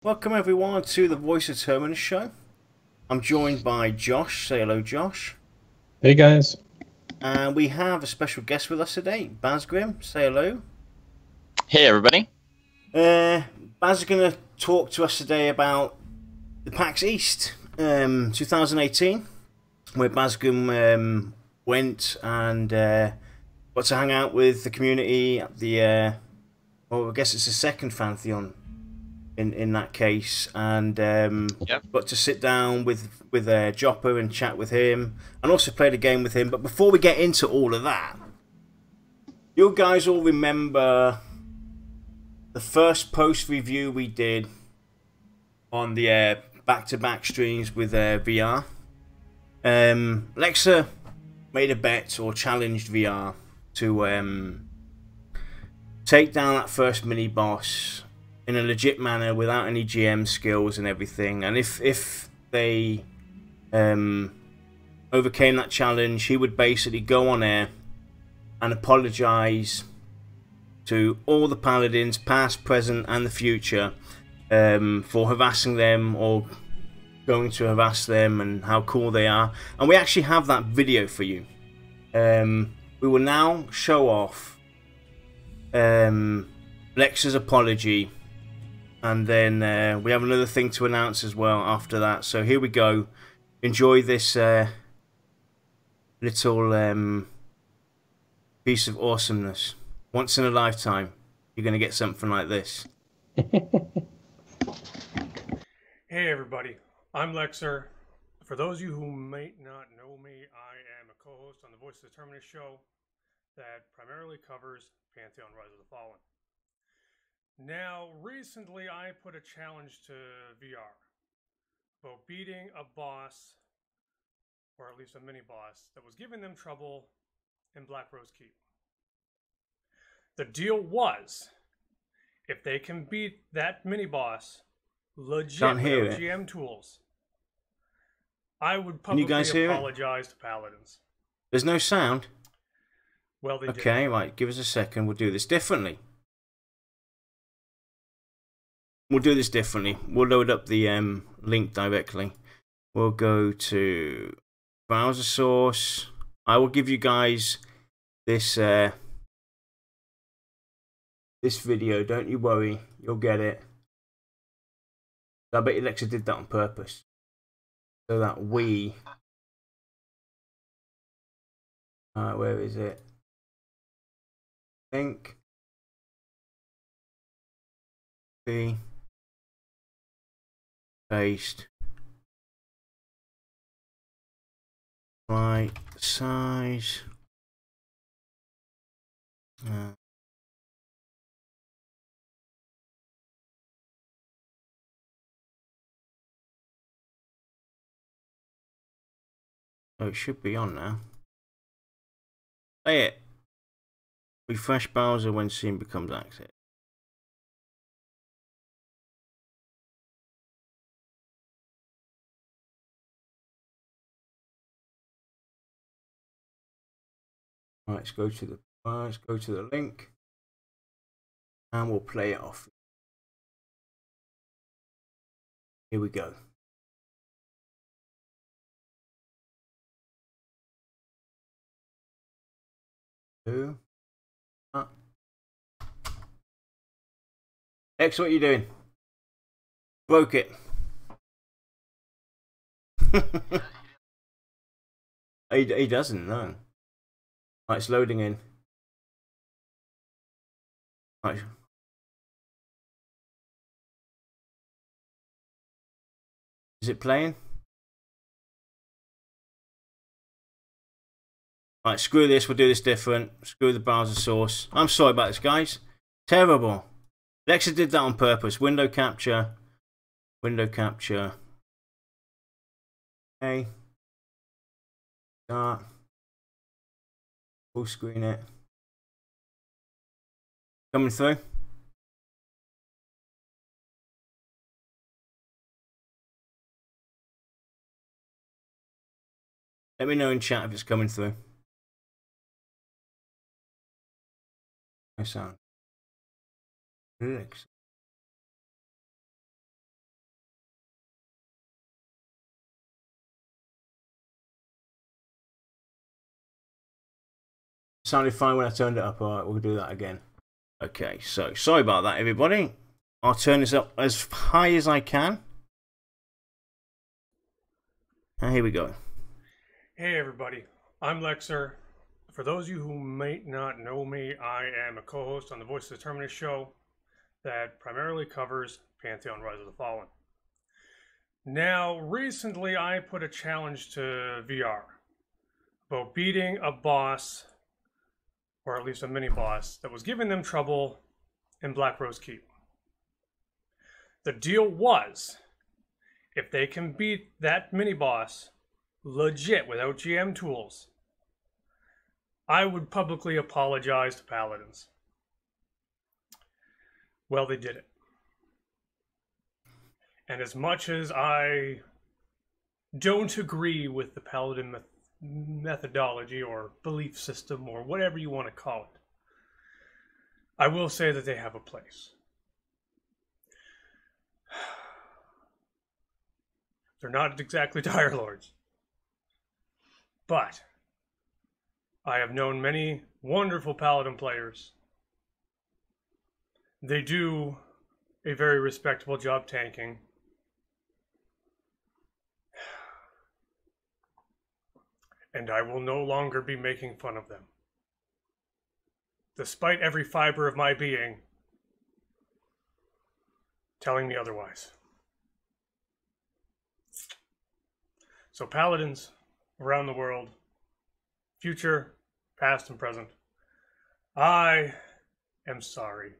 Welcome everyone to the Voice of Terminus show. I'm joined by Josh. Say hello, Josh. Hey guys. And we have a special guest with us today, Bazgrim. Say hello. Hey everybody. Baz is going to talk to us today about the PAX East 2018, where Bazgrim went and got to hang out with the community at the, well, I guess it's the second Pantheon in that case, and got to sit down with Jopper and chat with him, and also played a game with him. But before we get into all of that, you guys all remember the first post review we did on the back-to-back streams with VR. Lexa made a bet or challenged VR to take down that first mini boss in a legit manner without any GM skills and everything. And if they overcame that challenge, he would basically go on air and apologize to all the paladins, past, present, and the future, for harassing them or going to harass them and how cool they are. And we actually have that video for you. We will now show off Lex's apology, and then we have another thing to announce as well after that. So here we go. Enjoy this little piece of awesomeness. Once in a lifetime, you're going to get something like this. Hey everybody, I'm Lexer. For those of you who might not know me, I am a co-host on the Voice of the Terminus show that primarily covers Pantheon Rise of the Fallen. Now, recently I put a challenge to VR about beating a boss, or at least a mini-boss, that was giving them trouble in Black Rose Keep. The deal was, if they can beat that mini-boss legit without GM tools, I would publicly apologize to Paladins. There's no sound? Well, they did. Okay, right, give us a second. We'll do this differently. We'll do this differently. We'll load up the link directly. We'll go to browser source. I will give you guys this this video. Don't you worry, you'll get it. I bet Alexa did that on purpose, so that we. Where is it? Link. See. Paste. Right size. Oh, it should be on now. Play it. Refresh browser when scene becomes active. Right, let's go to the link, and we'll play it off. Here we go. X, what are you doing? Broke it. he doesn't, no. Right, it's loading in. Right. Is it playing? Right, screw this, we'll do this different. Screw the browser source. I'm sorry about this, guys. Terrible. Lexa did that on purpose. Window capture. Window capture. Okay. Start. Full screen it. Coming through. Let me know in chat if it's coming through. No sound. Sounded fine when I turned it up. Alright, we'll do that again. Okay, so sorry about that, everybody. I'll turn this up as high as I can. And here we go. Hey everybody, I'm Lexer. For those of you who might not know me, I am a co-host on the Voice of the Terminus show that primarily covers Pantheon Rise of the Fallen. Now, recently I put a challenge to VR about beating a boss, or at least a mini-boss, that was giving them trouble in Black Rose Keep. The deal was, if they can beat that mini-boss legit without GM tools, I would publicly apologize to Paladins. Well, they did it. And as much as I don't agree with the Paladin methodology or belief system or whatever you want to call it, I will say that they have a place. They're not exactly Dire Lords. But I have known many wonderful Paladin players. They do a very respectable job tanking. And I will no longer be making fun of them. Despite every fiber of my being telling me otherwise. So Paladins around the world, future, past, and present, I am sorry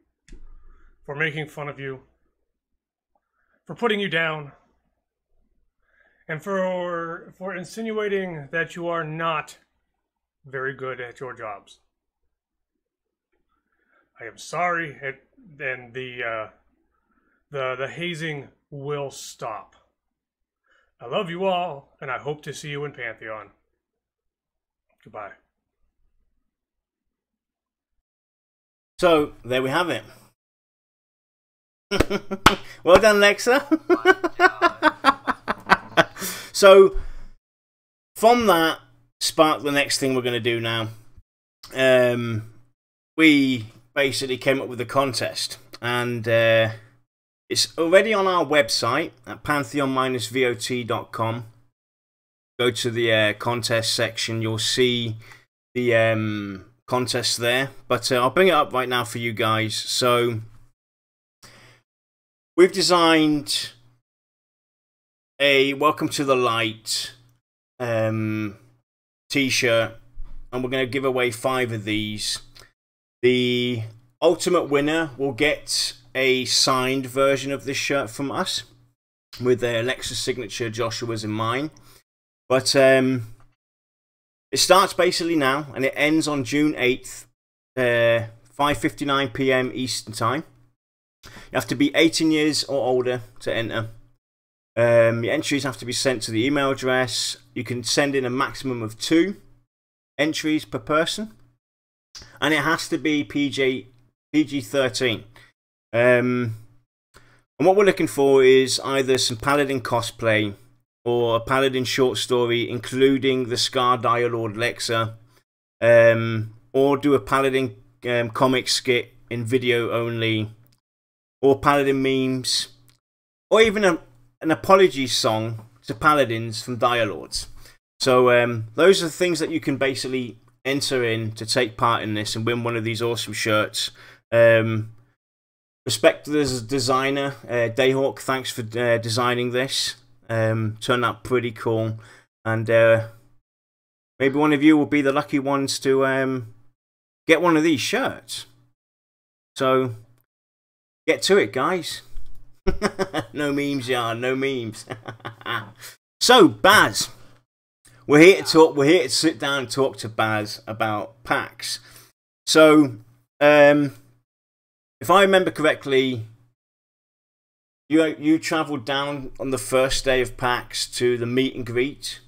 for making fun of you, for putting you down, and for insinuating that you are not very good at your jobs. I am sorry, and the hazing will stop. I love you all, and I hope to see you in Pantheon. Goodbye. So, there we have it. Well done, Lexa. So, from that sparked the next thing we're going to do now. We basically came up with a contest, and it's already on our website at pantheon-vot.com. Go to the contest section, you'll see the contest there, but I'll bring it up right now for you guys. So we've designed a Welcome to the Light t-shirt, and we're going to give away 5 of these. The ultimate winner will get a signed version of this shirt from us with Alexa's signature, Joshua's, and mine. But it starts basically now, and it ends on June 8th, 5:59 PM Eastern Time. You have to be 18 years or older to enter. Your entries have to be sent to the email address. You can send in a maximum of 2 entries per person, and it has to be PG-13. And what we're looking for is either some Paladin cosplay or a Paladin short story, including the Scar Dire Lord Lexa, or do a Paladin comic skit in video only, or Paladin memes, or even an apology song to Paladins from Dire Lords. So those are the things that you can basically enter in to take part in this and win one of these awesome shirts. Respect to the designer, Dayhawk, thanks for designing this. Turned out pretty cool, and maybe one of you will be the lucky ones to get one of these shirts. So get to it, guys. No memes, yeah, no memes. So Baz, we're here to talk. We're here to sit down and talk to Baz about PAX. So if I remember correctly, you travelled down on the first day of PAX to the meet and greet.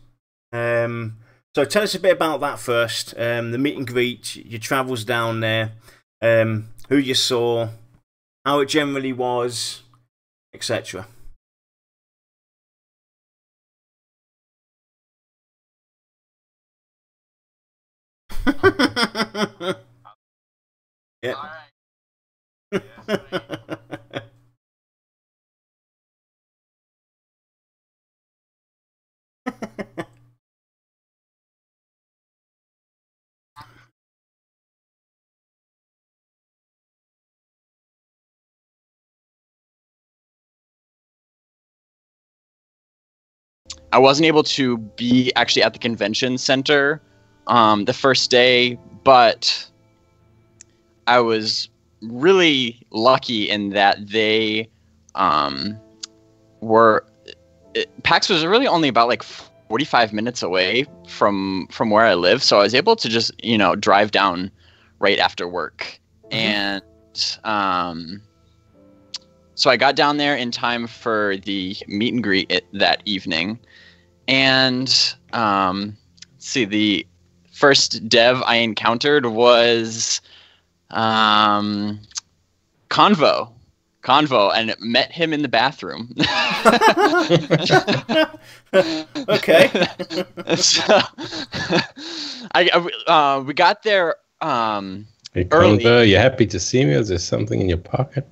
So tell us a bit about that first. The meet and greet, your travels down there, who you saw, how it generally was, etc. Yeah. I wasn't able to be actually at the convention center the first day, but I was really lucky in that they were. PAX was really only about like 45 minutes away from where I live, so I was able to just drive down right after work, and so I got down there in time for the meet and greet that evening. And let's see, the first dev I encountered was Convo, and met him in the bathroom. Okay. So we got there Hey, early. Convo, you happy to see me? Is there something in your pocket?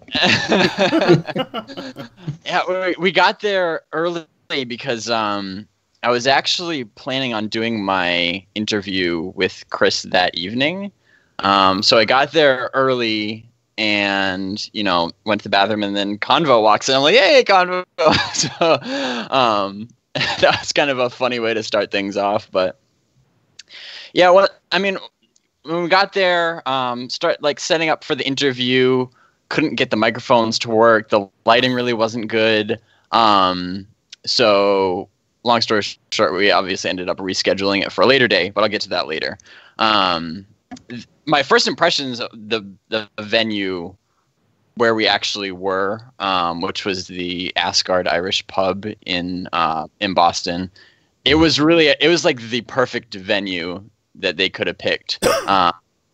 Yeah, we got there early because I was actually planning on doing my interview with Chris that evening. So I got there early and, went to the bathroom, and then Convo walks in. I'm like, hey, Convo. So that was kind of a funny way to start things off. But yeah, when we got there, start like setting up for the interview, couldn't get the microphones to work. The lighting really wasn't good. So long story short, we obviously ended up rescheduling it for a later day, but I'll get to that later. My first impressions of the venue where we actually were, which was the Asgard Irish Pub in Boston, it was like the perfect venue that they could have picked.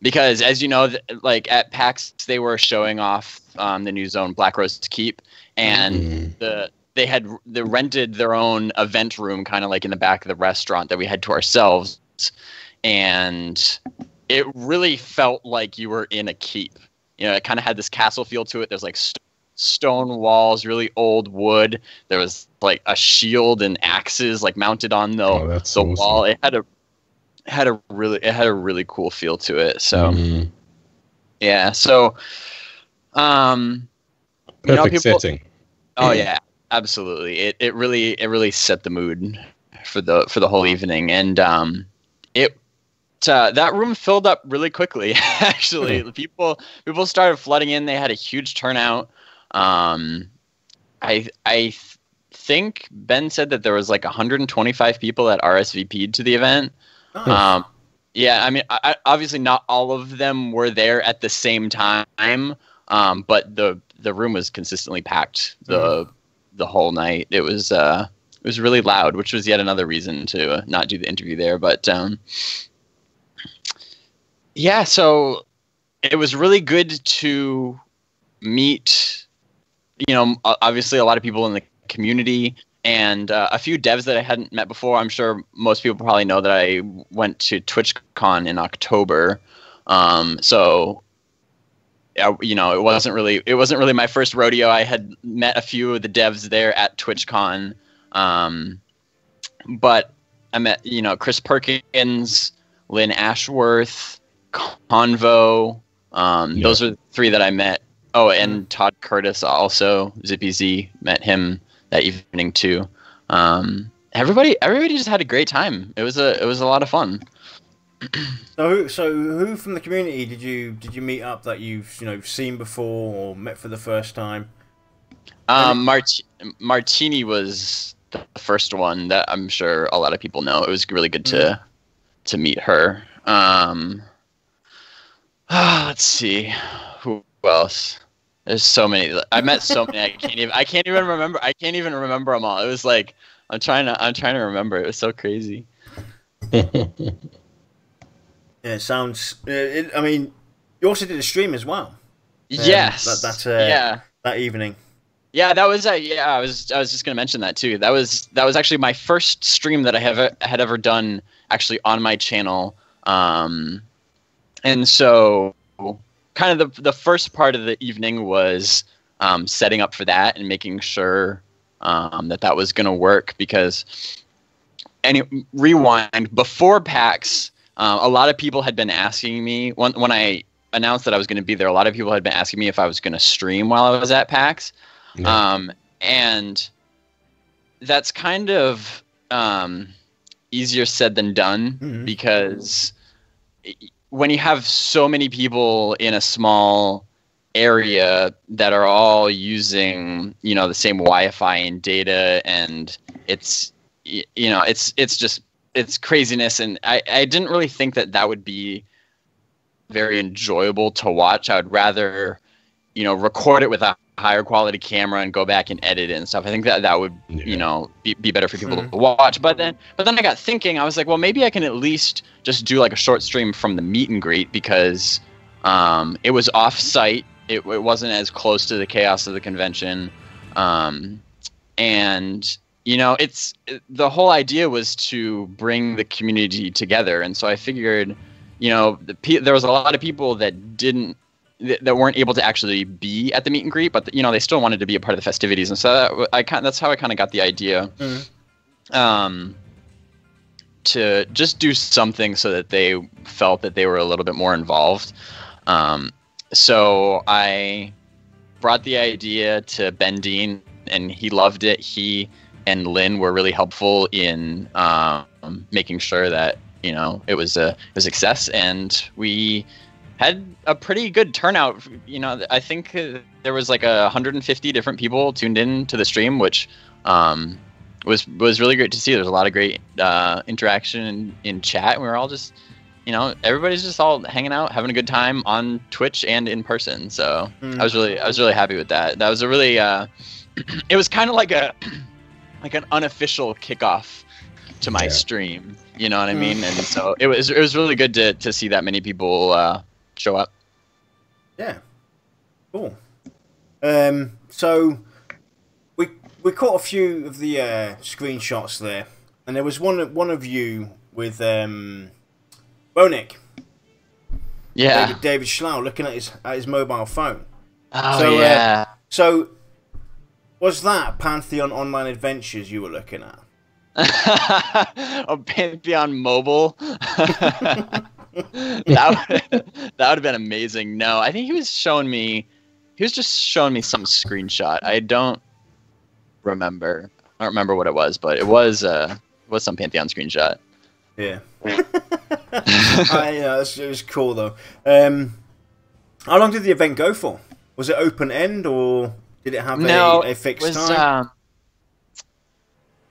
Because as you know, like at PAX, they were showing off the new zone Black Rose Keep, and they rented their own event room, kind of like in the back of the restaurant that we had to ourselves, and it really felt like you were in a keep. It kind of had this castle feel to it. There's like stone walls, really old wood. There was like a shield and axes like mounted on the awesome. wall. It had a really cool feel to it. So yeah, so perfect setting. Oh yeah, absolutely. It really set the mood for the whole evening, and that room filled up really quickly. Actually, people started flooding in. They had a huge turnout. I think Ben said that there was like 125 people that RSVP'd to the event. Nice. Yeah, I obviously not all of them were there at the same time, but the room was consistently packed the whole night. It was really loud, which was yet another reason to not do the interview there. But yeah, so it was really good to meet, obviously a lot of people in the community and a few devs that I hadn't met before. I'm sure most people probably know that I went to TwitchCon in October. So it wasn't really my first rodeo. I had met a few of the devs there at TwitchCon. But I met, Chris Perkins, Lynn Ashworth, Convo. Those are the three that I met. Oh, and Todd Curtis also. Zippy Z, met him that evening too. Everybody just had a great time. It was a lot of fun. So who from the community did you meet up that you've seen before or met for the first time? Martini was the first one that I'm sure a lot of people know. It was really good to meet her. Let's see, who else? There's so many. I met so many. I can't even remember. I can't even remember them all. It was like I'm trying to remember. It was so crazy. Yeah, it sounds. You also did a stream as well. Yes. That evening. Yeah, that was. I was just gonna mention that too. That was actually my first stream that I had ever done actually on my channel. And so kind of the first part of the evening was setting up for that and making sure that was going to work, because rewind before PAX, a lot of people had been asking me when I announced that I was going to be there. A lot of people had been asking me if I was going to stream while I was at PAX, and that's kind of easier said than done, because when you have so many people in a small area that are all using, the same Wi-Fi and data, and it's craziness. And I didn't really think that would be very enjoyable to watch. I would rather, record it with a higher quality camera and go back and edit it and stuff. I think that would, be better for people to watch. But then I got thinking, I was like, well, maybe I can at least just do like a short stream from the meet and greet, because it was off site. It wasn't as close to the chaos of the convention. And the whole idea was to bring the community together. And so I figured, there was a lot of people that weren't able to actually be at the meet and greet, but they still wanted to be a part of the festivities. And so that's how I kind of got the idea to just do something so that they felt that they were a little bit more involved. So I brought the idea to Ben Dean, and he loved it. He and Lynn were really helpful in making sure that it was a success, and we had a pretty good turnout. I think there was like 150 different people tuned in to the stream, which was really great to see. There's a lot of great interaction in chat. We were all just, everybody's just all hanging out, having a good time on Twitch and in person. So I was really happy with that. That was a really it was kind of like an unofficial kickoff to my stream. You know what I mean? And so it was really good to see that many people show up. Yeah, cool. So we caught a few of the screenshots there, and there was one of you with Bonik. Yeah, David Schlau looking at his mobile phone. Oh, so, yeah. So was that Pantheon Online Adventures you were looking at? Pantheon Mobile. that would have been amazing. No, I think he was just showing me some screenshot. I don't remember what it was, but it was some Pantheon screenshot. Yeah. It was cool though. How long did the event go for? Was it open end, or did it have a fixed time?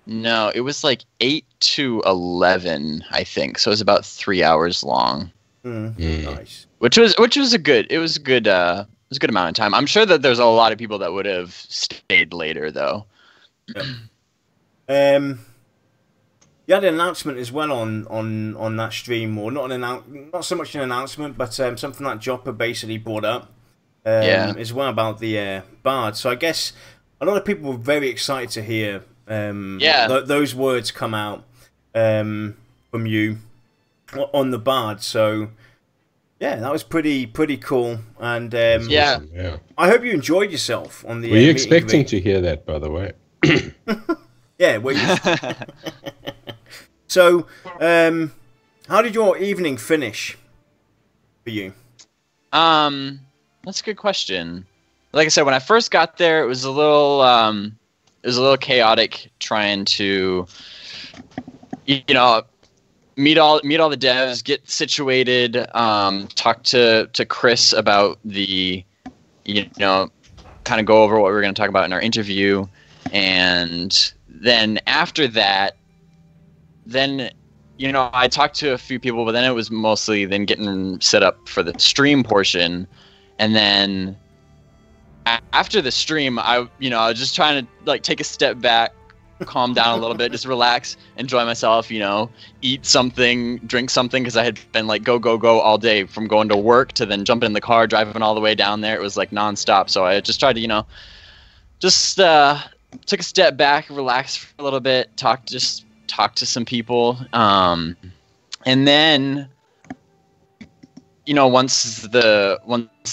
No, it was like 8 to 11, I think. So it was about 3 hours long. Nice. Which was a good amount of time. I'm sure that there's a lot of people that would have stayed later though. Yeah. You had an announcement as well on that stream, or not so much an announcement, but something that Jopper basically brought up as well about the Bard. So I guess a lot of people were very excited to hear those words come out from you on the Bard. So yeah, that was pretty cool. And awesome, I hope you enjoyed yourself on the. Were you expecting to hear that, by the way? Yeah, were you? So, how did your evening finish for you? That's a good question. Like I said, when I first got there, it was a little chaotic trying to, meet all the devs, get situated, talk to Chris about the, kind of go over what we were going to talk about in our interview, and then after that, I talked to a few people, but then it was mostly then getting set up for the stream portion. And then after the stream, I was just trying to take a step back, calm down a little bit, just relax, enjoy myself, eat something, drink something, because I had been go all day, from going to work to then jumping in the car, driving all the way down there. It was nonstop. So I just tried to, took a step back, relax for a little bit, talk to some people, and then once the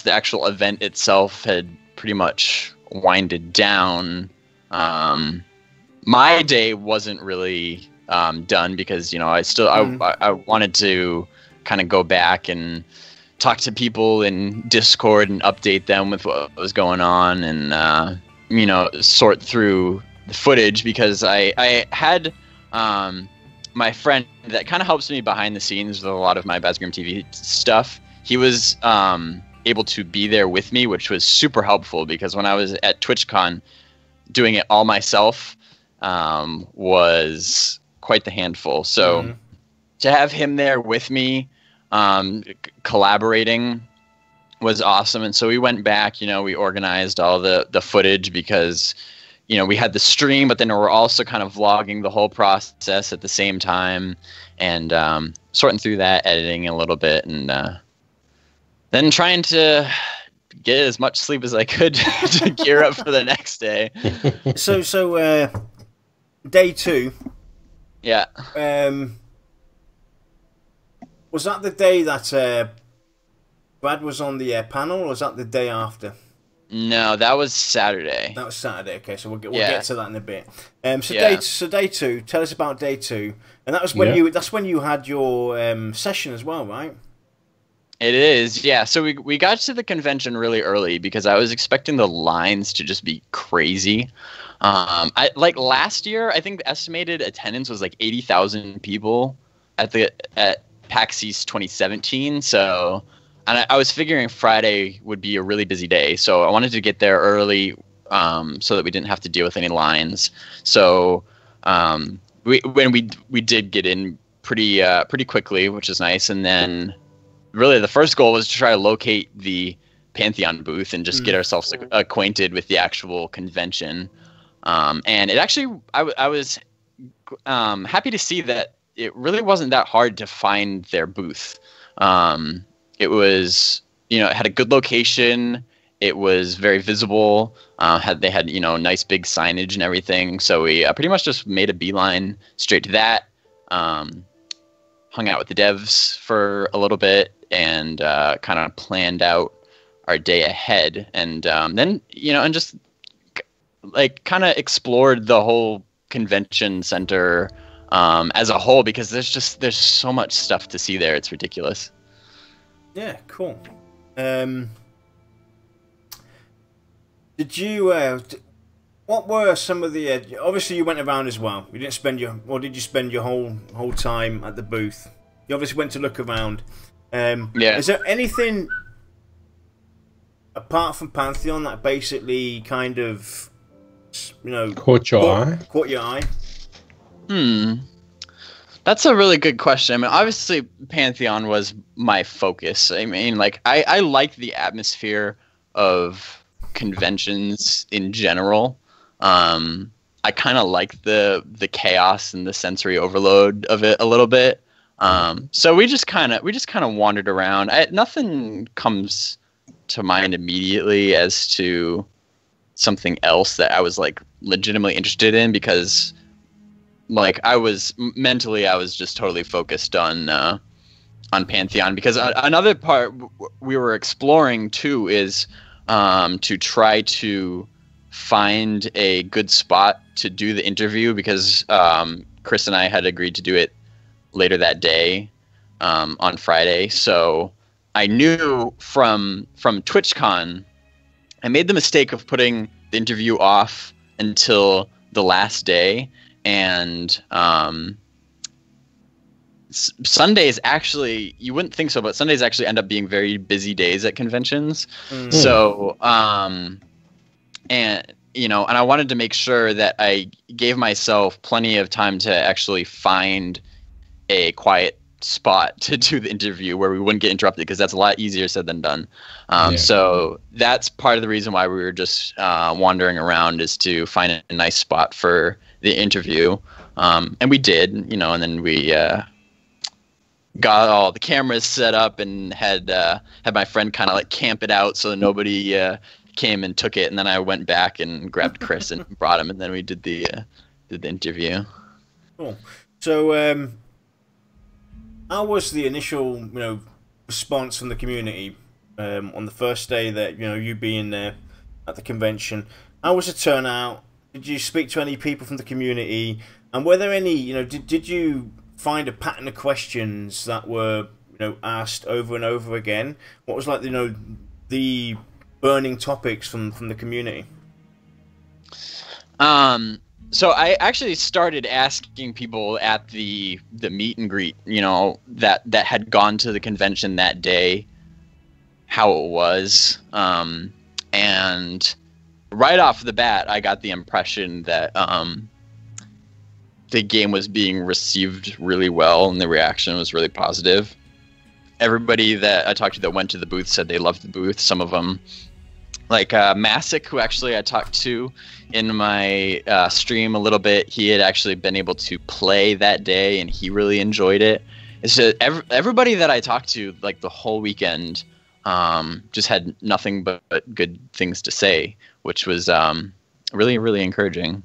actual event itself had pretty much winded down, my day wasn't really done because I wanted to kind of go back and talk to people in Discord and update them with what was going on, and sort through the footage, because I had my friend that kind of helps me behind the scenes with a lot of my Bazgrim TV stuff. He was able to be there with me, which was super helpful, because when I was at TwitchCon, doing it all myself was quite the handful. So to have him there with me, collaborating, was awesome. And so we went back, we organized all the footage, because we had the stream, but then we're also kind of vlogging the whole process at the same time, and sorting through that, editing a little bit, and then trying to get as much sleep as I could to gear up for the next day. So day 2. Yeah. Was that the day that Brad was on the panel, or was that the day after? No, that was Saturday. That was Saturday. Okay, so we'll get to that in a bit. Day 2. Tell us about day 2, and that was when that's when you had your session as well, right? It is, yeah. So we got to the convention really early, because I was expecting the lines to just be crazy. Like last year, I think the estimated attendance was like 80,000 people at PAX East 2017. So. And I was figuring Friday would be a really busy day, so I wanted to get there early, so that we didn't have to deal with any lines. So we did get in pretty quickly, which is nice. And then really the first goal was to try to locate the Pantheon booth and just get ourselves acquainted with the actual convention. And it actually, I was happy to see that it really wasn't that hard to find their booth. It was, it had a good location. It was very visible. They had nice big signage and everything. So we pretty much just made a beeline straight to that. Hung out with the devs for a little bit, and kind of planned out our day ahead. And then and just like kind of explored the whole convention center as a whole, because there's so much stuff to see there. It's ridiculous. Yeah, cool. Did you? What were some of the? Obviously, you went around as well. You didn't spend did you spend your whole time at the booth? You obviously went to look around. Yeah. Is there anything apart from Pantheon that basically kind of, caught your eye? That's a really good question. I mean, obviously, Pantheon was my focus. I mean, like, I like the atmosphere of conventions in general. I kind of like the chaos and the sensory overload of it a little bit. So we just kind of wandered around. Nothing comes to mind immediately as to something else that I was like legitimately interested in, because like I was just totally focused on Pantheon, because another part we were exploring too is to try to find a good spot to do the interview, because Chris and I had agreed to do it later that day on Friday. So I knew from TwitchCon, I made the mistake of putting the interview off until the last day. And Sundays actually, you wouldn't think so, but Sundays actually end up being very busy days at conventions. So, and I wanted to make sure that I gave myself plenty of time to actually find a quiet spot to do the interview where we wouldn't get interrupted, because that's a lot easier said than done. So that's part of the reason why we were just wandering around, is to find a nice spot for the interview. And we did, and then we got all the cameras set up and had my friend kind of like camp it out so that nobody came and took it. And then I went back and grabbed Chris and brought him, and then we did the interview. Cool. So how was the initial response from the community on the first day that you being there at the convention? How was the turnout? Did you speak to any people from the community? And were there any, did you find a pattern of questions that were, asked over and over again? What was like, the burning topics from the community? So I actually started asking people at the meet and greet, that had gone to the convention that day, how it was. And right off the bat, I got the impression that the game was being received really well, and the reaction was really positive. Everybody that I talked to that went to the booth said they loved the booth. Some of them, like Masick, who actually I talked to in my stream a little bit, he had actually been able to play that day, and he really enjoyed it. It's just everybody that I talked to, like the whole weekend, just had nothing but good things to say, which was really, really encouraging.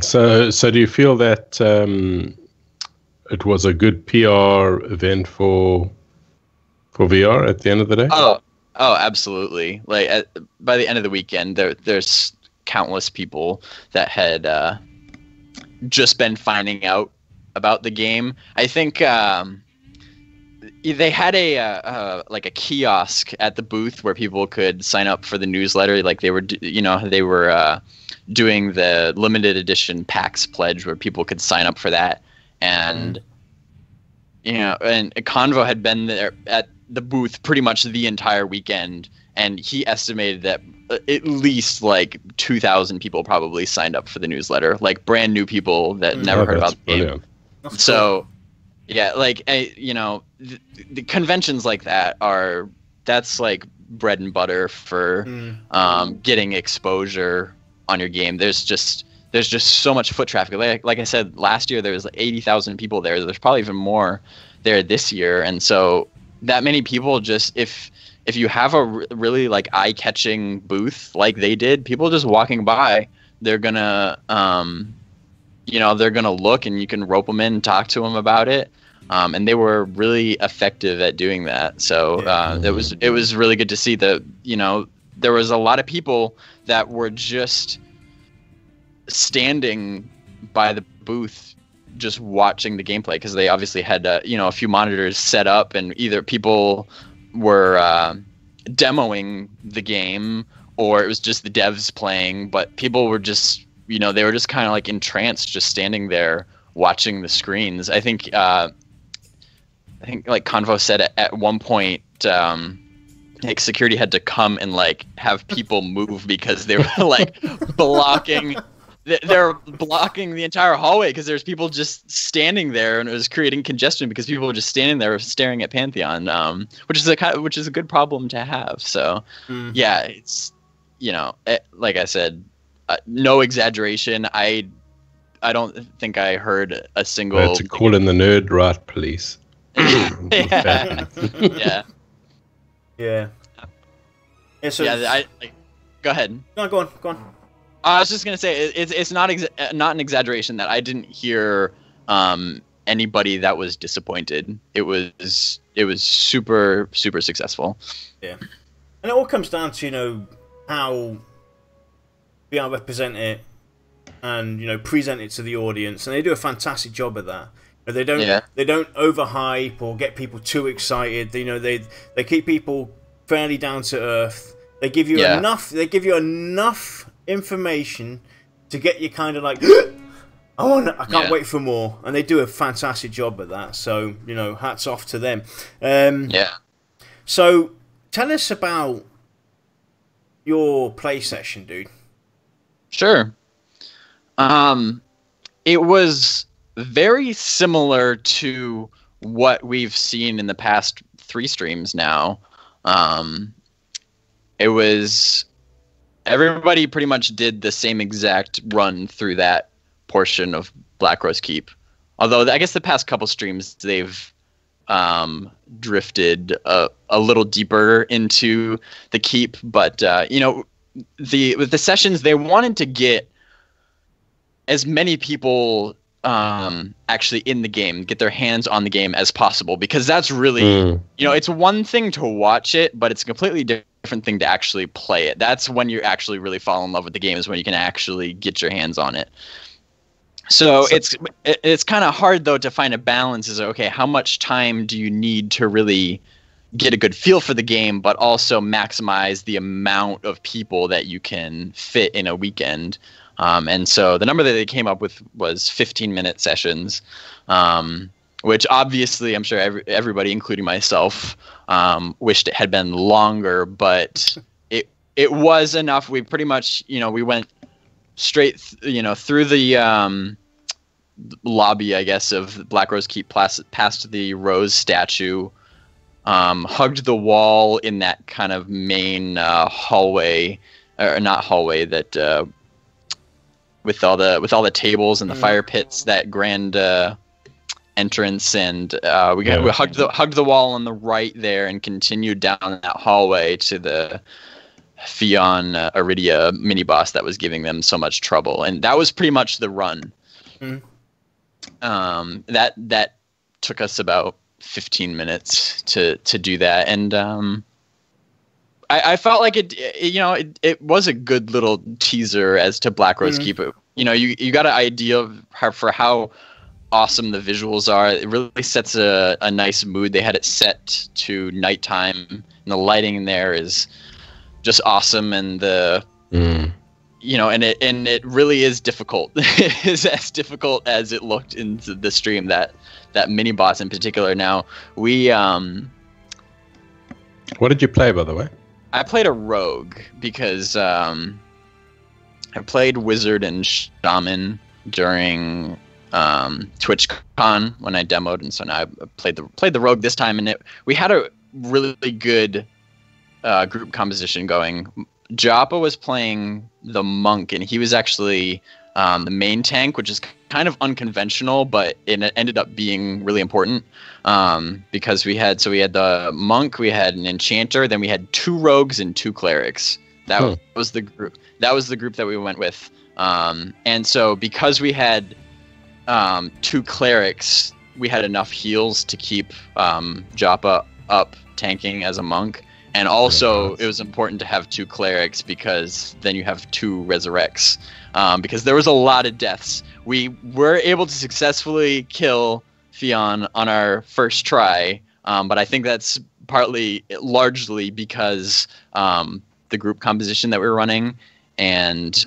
So do you feel that it was a good PR event for VR at the end of the day? Oh, absolutely. Like by the end of the weekend, there's countless people that had just been finding out about the game. I think they had a kiosk at the booth where people could sign up for the newsletter. Like they were doing the limited edition PAX pledge where people could sign up for that. And and Convo had been there at the booth pretty much the entire weekend, and he estimated that at least like 2,000 people probably signed up for the newsletter, like brand new people that never heard about the game. So yeah, like the conventions like that's like bread and butter for getting exposure on your game. There's just so much foot traffic. Like I said, last year there was like 80,000 people there. There's probably even more there this year, and so that many people, just if you have a really like eye-catching booth like they did, people just walking by, they're gonna they're gonna look, and you can rope them in and talk to them about it. And they were really effective at doing that. So it was really good to see that there was a lot of people that were just standing by the booth just watching the gameplay, because they obviously had a few monitors set up, and either people were demoing the game, or it was just the devs playing, but people were just they were just kind of like entranced, just standing there watching the screens. I think like Convo said at one point, like security had to come and like have people move because they were like blocking. They're blocking the entire hallway because there's people just standing there, and it was creating congestion because people were just standing there staring at Pantheon, which is a good problem to have. So yeah, it's like I said, no exaggeration. I don't think I heard a single. That's a call in the nerd, right, please? Yeah. Yeah. So go ahead. No, go on. I was just gonna say it's not an exaggeration that I didn't hear anybody that was disappointed. It was super, super successful. Yeah, and it all comes down to how VR represent it and present it to the audience, and they do a fantastic job of that. They don't overhype or get people too excited. They keep people fairly down to earth. They give you enough. They give you enough information to get you kind of like, I can't wait for more, and they do a fantastic job at that. So hats off to them. So tell us about your play session, dude. Sure. It was very similar to what we've seen in the past 3 streams now. It was everybody pretty much did the same exact run through that portion of Black Rose Keep. Although I guess the past couple streams they've drifted a little deeper into the keep, but with the sessions they wanted to get as many people actually in the game, get their hands on the game as possible, because that's really, it's one thing to watch it, but it's a completely different thing to actually play it. That's when you actually really fall in love with the game, is when you can actually get your hands on it. So it's kind of hard though to find a balance. Is okay, how much time do you need to really get a good feel for the game, but also maximize the amount of people that you can fit in a weekend? And so the number that they came up with was 15-minute sessions, which obviously I'm sure everybody, including myself, wished it had been longer, but it was enough. We pretty much, we went straight, through the lobby, I guess, of Black Rose Keep past the Rose statue, hugged the wall in that kind of main hallway, or not hallway, that with all the tables and the fire pits, that grand entrance, and we hugged the wall on the right there and continued down that hallway to the Fion Iridia mini boss that was giving them so much trouble, and that was pretty much the run. That took us about 15 minutes to do that, and I felt like it was a good little teaser as to Black Rose Keep. You got an idea of how awesome the visuals are. It really sets a nice mood. They had it set to nighttime, and the lighting in there is just awesome, and and it really is difficult. It is as difficult as it looked into the stream, that mini boss in particular. Now we what did you play, by the way? I played a rogue because I played wizard and shaman during TwitchCon when I demoed, and so now I played the rogue this time, and we had a really good group composition going. Joppa was playing the monk, and he was actually the main tank, which is kind of unconventional, but it ended up being really important, because we had the monk, we had an enchanter, then we had 2 rogues and 2 clerics. That was the group. That was the group that we went with. And so because we had 2 clerics, we had enough heals to keep Joppa up tanking as a monk. And also, it was important to have 2 clerics, because then you have 2 resurrects. Because there was a lot of deaths. We were able to successfully kill Fion on our first try, but I think that's largely because the group composition that we were running, and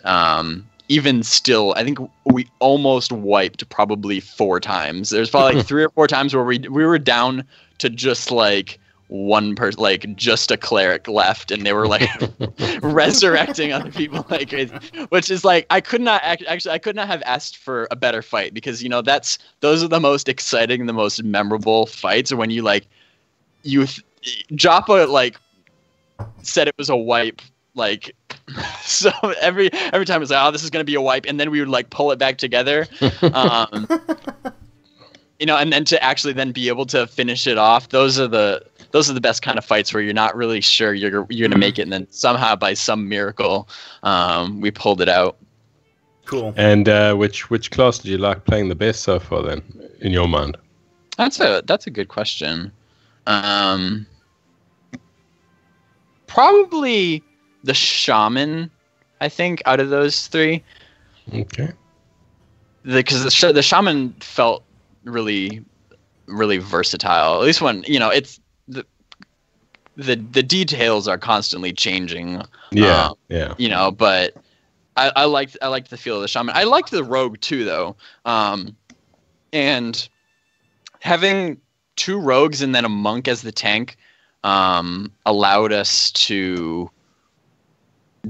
even still, I think we almost wiped probably 4 times. There's probably like 3 or 4 times where we were down to just like one person, like just a cleric left, and they were like resurrecting other people like crazy, which is like I could not have asked for a better fight, because those are the most exciting, the most memorable fights, when Joppa like said it was a wipe, like so every time it's like, oh, this is gonna be a wipe, and then we would like pull it back together, and then to actually then be able to finish it off, those are the best kind of fights, where you're not really sure you're gonna make it, and then somehow by some miracle we pulled it out. Cool. And which class did you like playing the best so far then, in your mind? That's a good question. Probably the shaman, I think, out of those 3. Okay. Because the shaman felt really, really versatile. At least when it's the details are constantly changing. Yeah. But I liked the feel of the shaman. I liked the rogue too, though. And having 2 rogues and then a monk as the tank allowed us to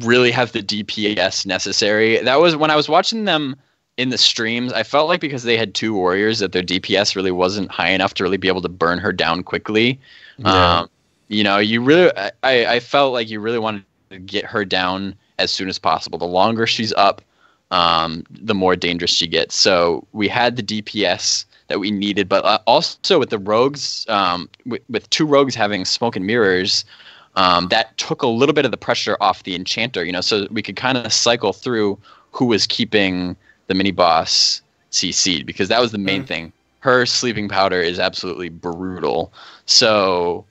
really have the DPS necessary. That was when I was watching them in the streams, I felt like because they had 2 warriors, that their DPS really wasn't high enough to really be able to burn her down quickly. Yeah. I felt like you really wanted to get her down as soon as possible. The longer she's up, the more dangerous she gets. So we had the DPS that we needed, but also with the rogues, with 2 rogues having smoke and mirrors, that took a little bit of the pressure off the enchanter, so we could kind of cycle through who was keeping the mini boss CC'd, because that was the main thing. Her sleeping powder is absolutely brutal. So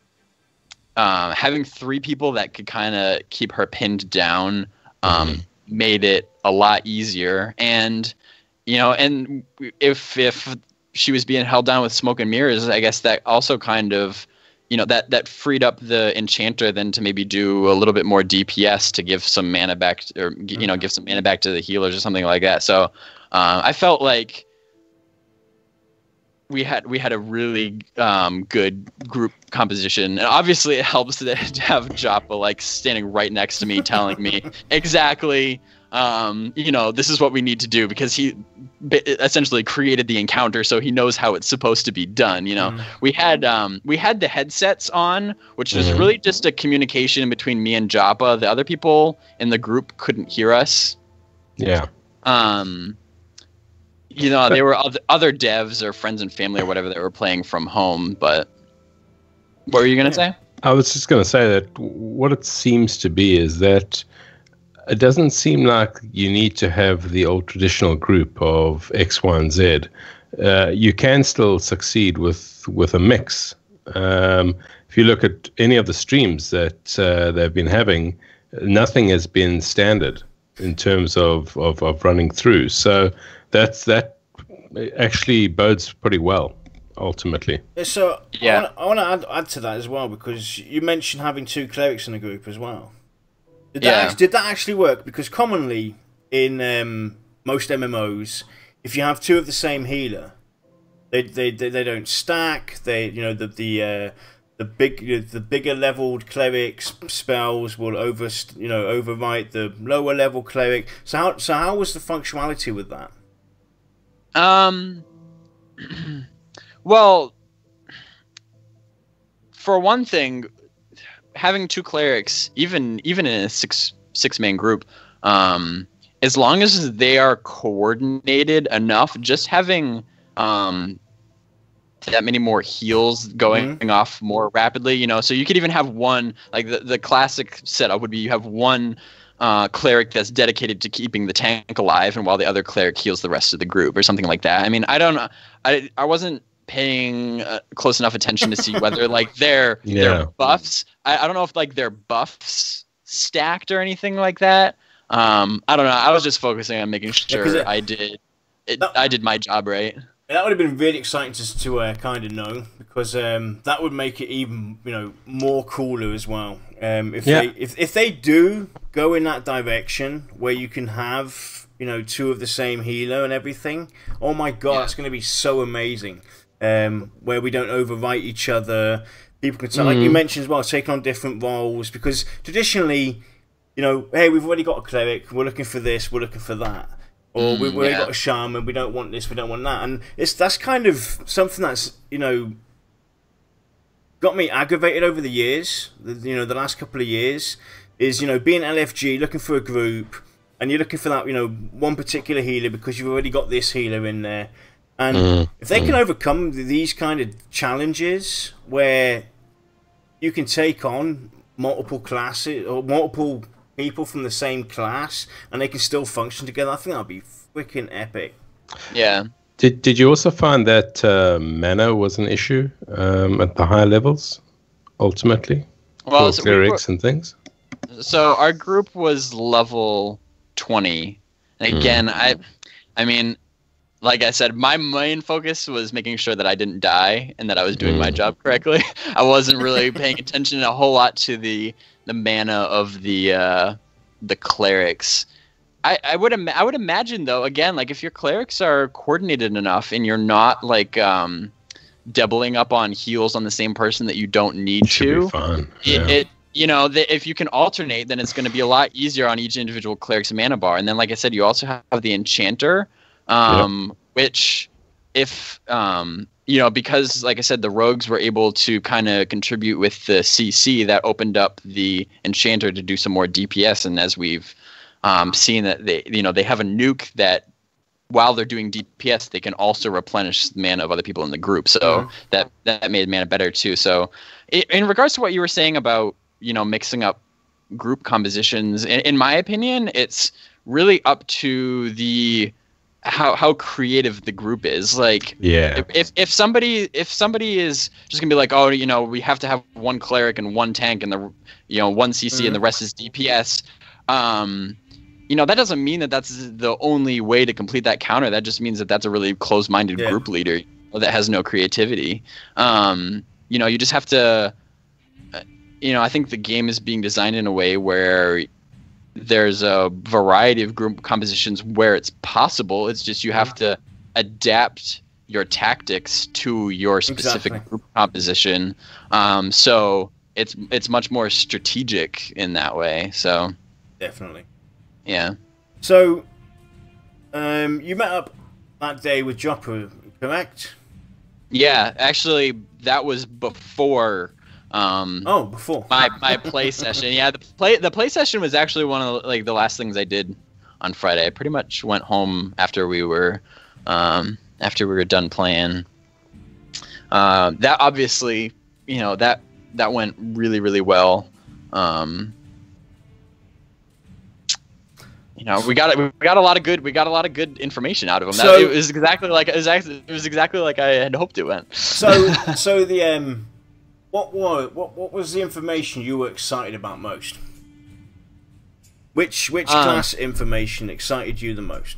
having 3 people that could kind of keep her pinned down made it a lot easier. And and if she was being held down with smoke and mirrors, I guess that also kind of that freed up the enchanter then to maybe do a little bit more DPS to give some mana back, or give some mana back to the healers or something like that. So I felt like we had a really good group composition, and obviously it helps to have Joppa like standing right next to me, telling me exactly, this is what we need to do, because he essentially created the encounter, so he knows how it's supposed to be done. We had the headsets on, which was really just a communication between me and Joppa. The other people in the group couldn't hear us. Yeah. They were other devs or friends and family or whatever that were playing from home. But what were you going to say? I was just going to say that what it seems to be is that it doesn't seem like you need to have the old traditional group of X, Y, and Z. You can still succeed with a mix. If you look at any of the streams that they've been having, nothing has been standard in terms of running through. So that actually bodes pretty well, ultimately. So I want to add to that as well, because you mentioned having 2 clerics in a group as well. Did that actually work? Because commonly in most MMOs, if you have 2 of the same healer, they don't stack. The bigger leveled cleric's spells will overwrite the lower level cleric. So how was the functionality with that? Well, for one thing, having 2 clerics, even in a six-man group, as long as they are coordinated enough, just having that many more heals going off more rapidly, so you could even have one, like the classic setup would be you have one cleric that's dedicated to keeping the tank alive, and while the other cleric heals the rest of the group or something like that. I mean, I don't know. I wasn't paying close enough attention to see whether like their buffs. I don't know if like their buffs stacked or anything like that. I don't know. I was just focusing on making sure I did my job right. That would have been really exciting to kind of know, because that would make it even more cooler as well. If they do go in that direction where you can have 2 of the same healer and everything, oh my god, that's going to be so amazing. Where we don't overwrite each other, people can like you mentioned as well, taking on different roles, because traditionally, hey, we've already got a cleric, we're looking for this, we're looking for that. Or we've already got a shaman, we don't want this, we don't want that. And that's kind of something that's, got me aggravated over the years, the last couple of years, is, being LFG, looking for a group, and you're looking for that, one particular healer because you've already got this healer in there. And if they can overcome these kind of challenges where you can take on multiple classes or multiple people from the same class and they can still function together, I think that'll be freaking epic. Yeah. Did you also find that mana was an issue at the higher levels, ultimately, for clerics and things? So our group was level 20. And again, I mean, like I said, my main focus was making sure that I didn't die and that I was doing my job correctly. I wasn't really paying attention a whole lot to the mana of the clerics. I would imagine though, again, like if your clerics are coordinated enough and you're not like doubling up on heals on the same person that you don't need to, should be fun. If you can alternate, then it's going to be a lot easier on each individual cleric's mana bar. And then, like I said, you also have the enchanter. Which if because like I said, the rogues were able to kind of contribute with the CC, that opened up the enchanter to do some more DPS. And as we've seen that they have a nuke that while they're doing DPS, they can also replenish the mana of other people in the group. So that made mana better too. So in regards to what you were saying about mixing up group compositions, in my opinion, it's really up to how creative the group is. Like, Yeah. if somebody is just gonna be like, oh, we have to have one cleric and one tank and one CC and the rest is DPS. That doesn't mean that that's the only way to complete that counter. That just means that that's a really closed-minded group leader that has no creativity. You just have to. I think the game is being designed in a way where there's a variety of group compositions where it's possible. It's just you have to adapt your tactics to your specific group composition. So it's much more strategic in that way. So definitely. Yeah. So you met up that day with Joppa, correct? Yeah, actually that was before before my play session. Yeah, the play session was actually one of the last things I did on Friday. I pretty much went home after we were done playing. That obviously, that went really, really well. We got a lot of good information out of him. So, it was exactly like I had hoped it went. So the what was the information you were excited about most? Which class information excited you the most?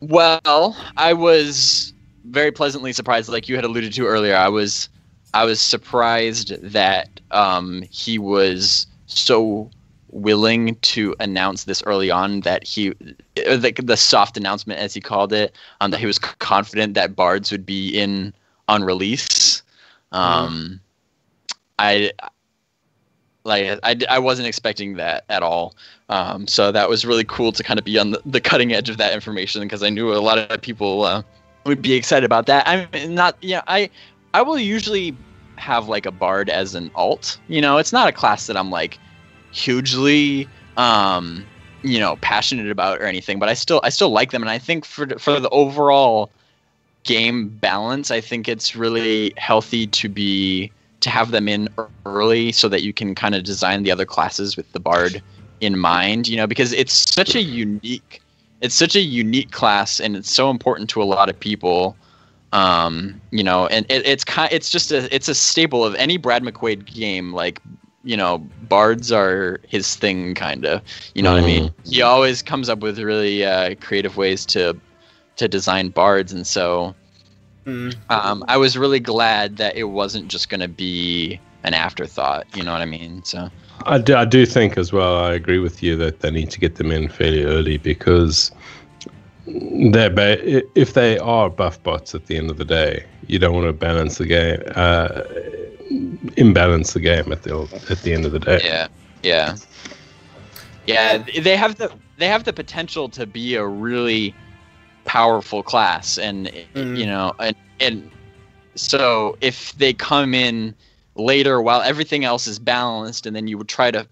Well, I was very pleasantly surprised, like you had alluded to earlier. I was surprised that he was so willing to announce this early on, that the soft announcement, as he called it, that he was confident that bards would be on release. I wasn't expecting that at all. So that was really cool to kind of be on the cutting edge of that information, because I knew a lot of people would be excited about that. I will usually have like a bard as an alt. It's not a class that I'm like hugely passionate about or anything, but I still like them, and I think for the overall game balance, I think it's really healthy to have them in early so that you can kind of design the other classes with the bard in mind, because it's such a unique class, and it's so important to a lot of people. And it's a staple of any Brad McQuaid game. Like, bards are his thing, kind of. You know what I mean? He always comes up with really creative ways to design bards, and so I was really glad that it wasn't just going to be an afterthought. You know what I mean? So I do think as well. I agree with you that they need to get them in fairly early, because if they are buff bots at the end of the day, you don't want to balance the game, imbalance the game at the end of the day. Yeah. They have the potential to be a really powerful class, and and so if they come in later while everything else is balanced, and then you would try to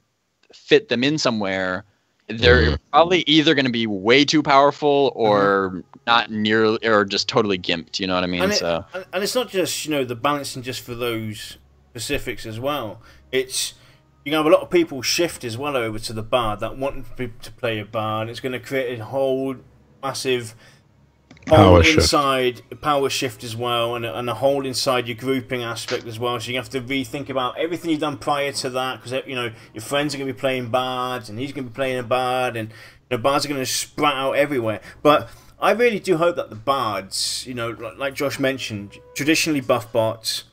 fit them in somewhere, they're probably either going to be way too powerful or not nearly, or just totally gimped. You know what I mean? And it's not just the balancing just for those specifics as well. It's have a lot of people shift as well over to the bard that want to play a bard. It's going to create a whole massive power shift as well, and a hole inside your grouping aspect as well. So you have to rethink about everything you've done prior to that, because your friends are going to be playing bards, and he's going to be playing a bard, and the bards are going to sprout out everywhere. But I really do hope that the bards, like Josh mentioned, traditionally buff bots,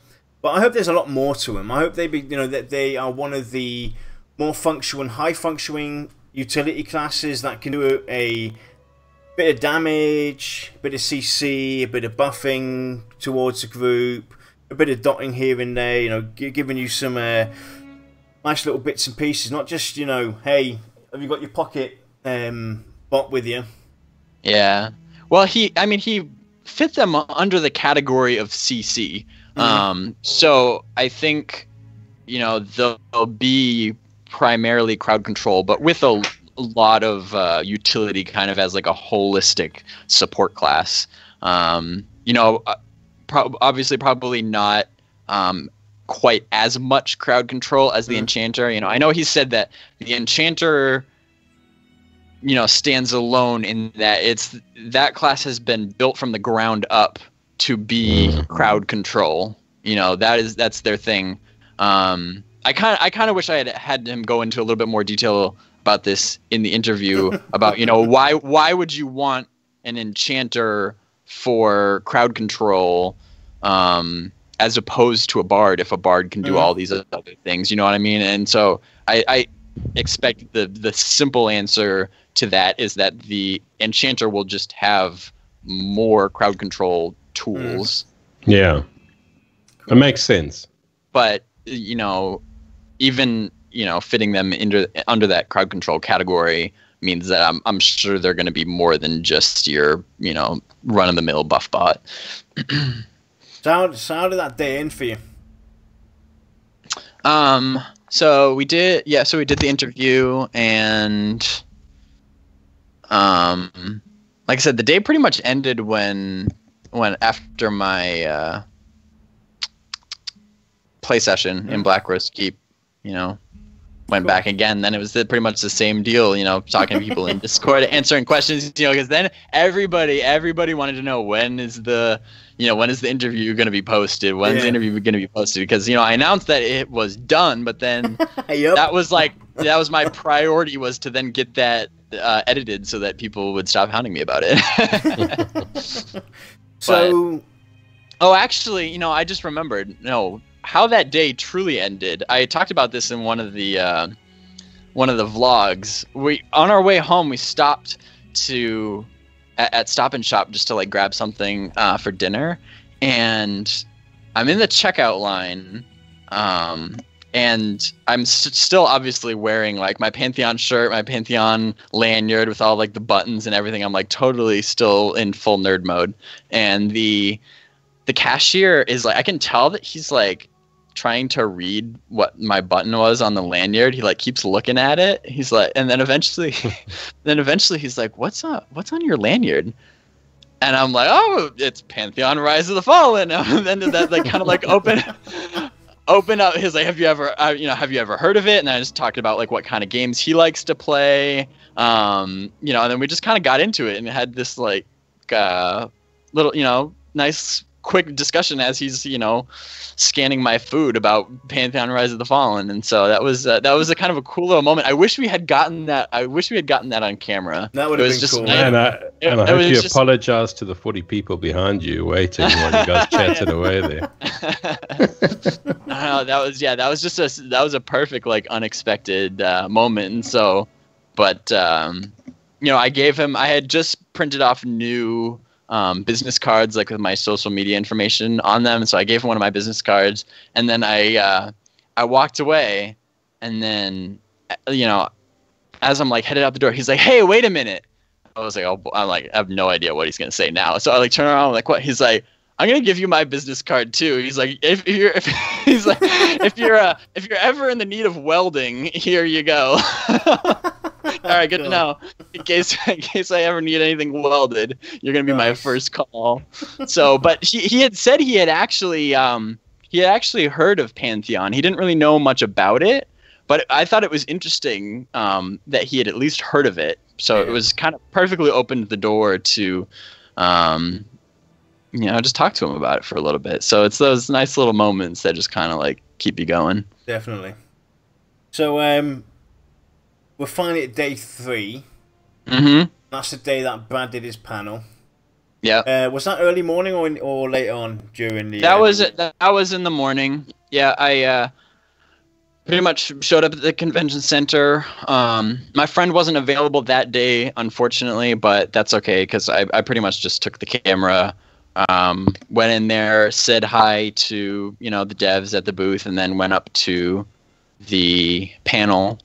but I hope there's a lot more to them. I hope that they are one of the more functional and high functioning utility classes that can do a bit of damage, a bit of CC, a bit of buffing towards the group, a bit of dotting here and there, giving you some nice little bits and pieces, not just, hey, have you got your pocket bot with you? Yeah. Well, he fit them under the category of CC. So I think, they'll be primarily crowd control, but with a lot of utility, kind of as like a holistic support class. Obviously probably not quite as much crowd control as the Enchanter. I know he said that the Enchanter stands alone in that that class has been built from the ground up to be crowd control. That's their thing. I kind of wish I had him go into a little bit more detail about this in the interview about why would you want an enchanter for crowd control as opposed to a bard if a bard can do all these other things, you know what I mean? And so I expect the simple answer to that is that the enchanter will just have more crowd control tools. Yeah, it makes sense. But even fitting them under that crowd control category means that I'm sure they're going to be more than just your run of the mill buff bot. So how did that day end for you? So we did the interview, and like I said, the day pretty much ended when after my play session in Black Rose Keep, went back again. Then it was pretty much the same deal, talking to people in Discord, answering questions, because then everybody wanted to know when is the interview going to be posted? When's the interview going to be posted? Because, I announced that it was done, but then that was my priority, was to then get that edited so that people would stop hounding me about it. Actually, I just remembered, how that day truly ended. I talked about this in one of the vlogs. On our way home, we stopped at Stop and Shop just to grab something for dinner, and I'm in the checkout line, and I'm still obviously wearing my Pantheon shirt, my Pantheon lanyard with all the buttons and everything. I'm totally still in full nerd mode, and the cashier is I can tell that he's trying to read what my button was on the lanyard. He keeps looking at it. He's and then eventually he's what's on your lanyard? And I'm oh, it's Pantheon Rise of the Fallen. And then that kind of open up his have you ever heard of it? And I just talked about what kind of games he likes to play. And then we just kind of got into it and had this little nice quick discussion as he's scanning my food about Pantheon Rise of the Fallen. And so that was a kind of a cool little moment. I wish we had gotten that on camera. That would have been cool. And I hope you apologize to the 40 people behind you waiting while you guys chatted away there. That was a perfect unexpected moment. And so, but I had just printed off new business cards with my social media information on them. So I gave him one of my business cards, and then I walked away, and then as I'm headed out the door, he's hey, wait a minute. I was I have no idea what he's gonna say now. So I turn around, I'm what? He's I'm gonna give you my business card too. He's if you're ever in the need of welding, here you go. All right, good to know. In case I ever need anything welded, you're gonna be my first call. So, but he had said he had actually heard of Pantheon. He didn't really know much about it, but I thought it was interesting that he had at least heard of it. So it was kind of perfectly opened the door to, just talk to him about it for a little bit. So it's those nice little moments that just kind of keep you going. Definitely. So we're finally at day 3. Mm-hmm. That's the day that Brad did his panel. Yeah. Was that early morning or later on during the? That was in the morning. Yeah, I pretty much showed up at the convention center. My friend wasn't available that day, unfortunately, but that's okay because I pretty much just took the camera, went in there, said hi to the devs at the booth, and then went up to the panel.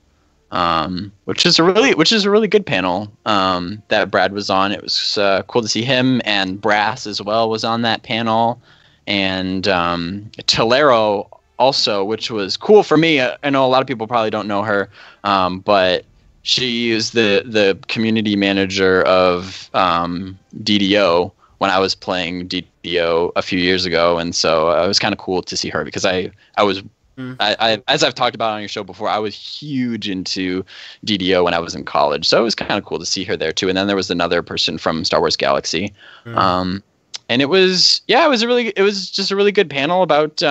Which is a really good panel that Brad was on. It was cool to see him, and Brass as well was on that panel, and Tolero also, which was cool for me. I know a lot of people probably don't know her, but she is the community manager of DDO when I was playing DDO a few years ago, and so it was kind of cool to see her because I was As I've talked about on your show before, I was huge into DDO when I was in college, so it was kind of cool to see her there too. And then there was another person from Star Wars Galaxy, and it was just a really good panel about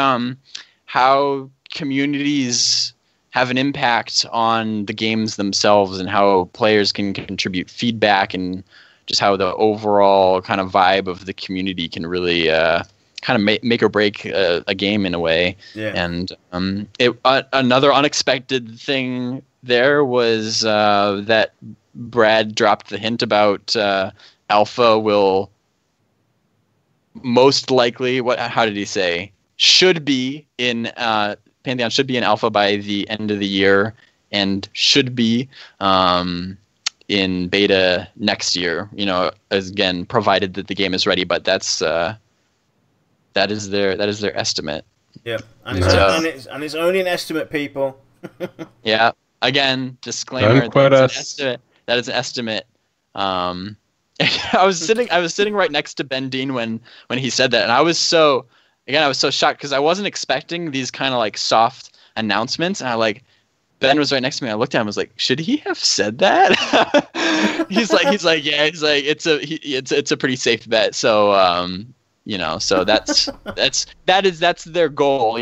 how communities have an impact on the games themselves and how players can contribute feedback, and just how the overall kind of vibe of the community can really kind of make or break a game in a way. Yeah. And another unexpected thing there was that Brad dropped the hint about Alpha will most likely, how did he say, should be in Pantheon should be in Alpha by the end of the year, and should be in beta next year, again, provided that the game is ready. But that is their estimate. Yeah, and it's only an estimate, people. Yeah, again, disclaimer. Don't quote us. That is an estimate. I was sitting right next to Ben Dean when he said that, and I was so shocked because I wasn't expecting these kind of like soft announcements, and Ben was right next to me. I looked at him, I was like, should he have said that? he's like, yeah, it's a pretty safe bet. So so that's their goal.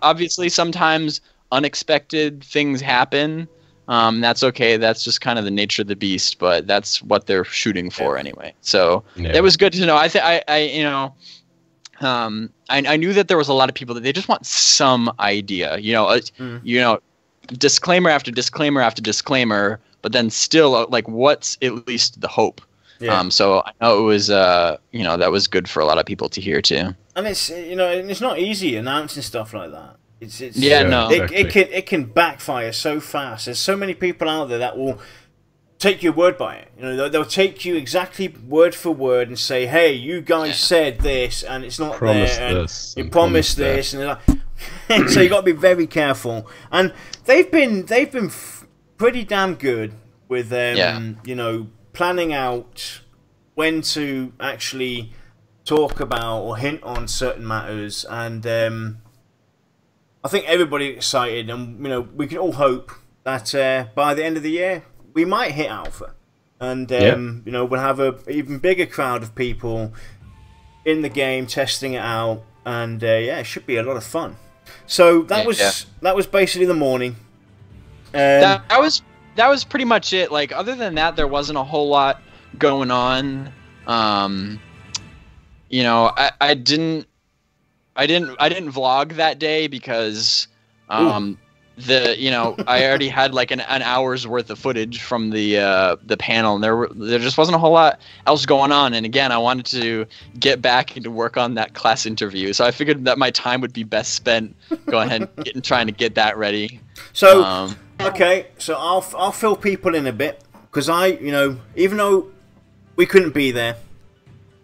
Obviously sometimes unexpected things happen. That's okay. That's just kind of the nature of the beast, but that's what they're shooting for anyway. So it was good to know. I knew that there was a lot of people that they just want some idea, disclaimer after disclaimer after disclaimer, but then still what's at least the hope. Yeah. So I know it was, that was good for a lot of people to hear too. And it's not easy announcing stuff like that. Exactly. It can backfire so fast. There's so many people out there that will take your word by it. They'll take you exactly word for word and say, "Hey, you guys said this, and it's not promised there. And this, you promised this," and so you got to be very careful. And they've been pretty damn good with planning out when to actually talk about or hint on certain matters, and I think everybody's excited, and we can all hope that by the end of the year we might hit Alpha, and we'll have a even bigger crowd of people in the game testing it out, and it should be a lot of fun. So that was basically the morning. That was pretty much it. Other than that, there wasn't a whole lot going on. I didn't vlog that day because I already had an hour's worth of footage from the panel, and there just wasn't a whole lot else going on. And again, I wanted to get back into work on that class interview, so I figured that my time would be best spent going ahead and trying to get that ready. So okay, so I'll fill people in a bit, because even though we couldn't be there,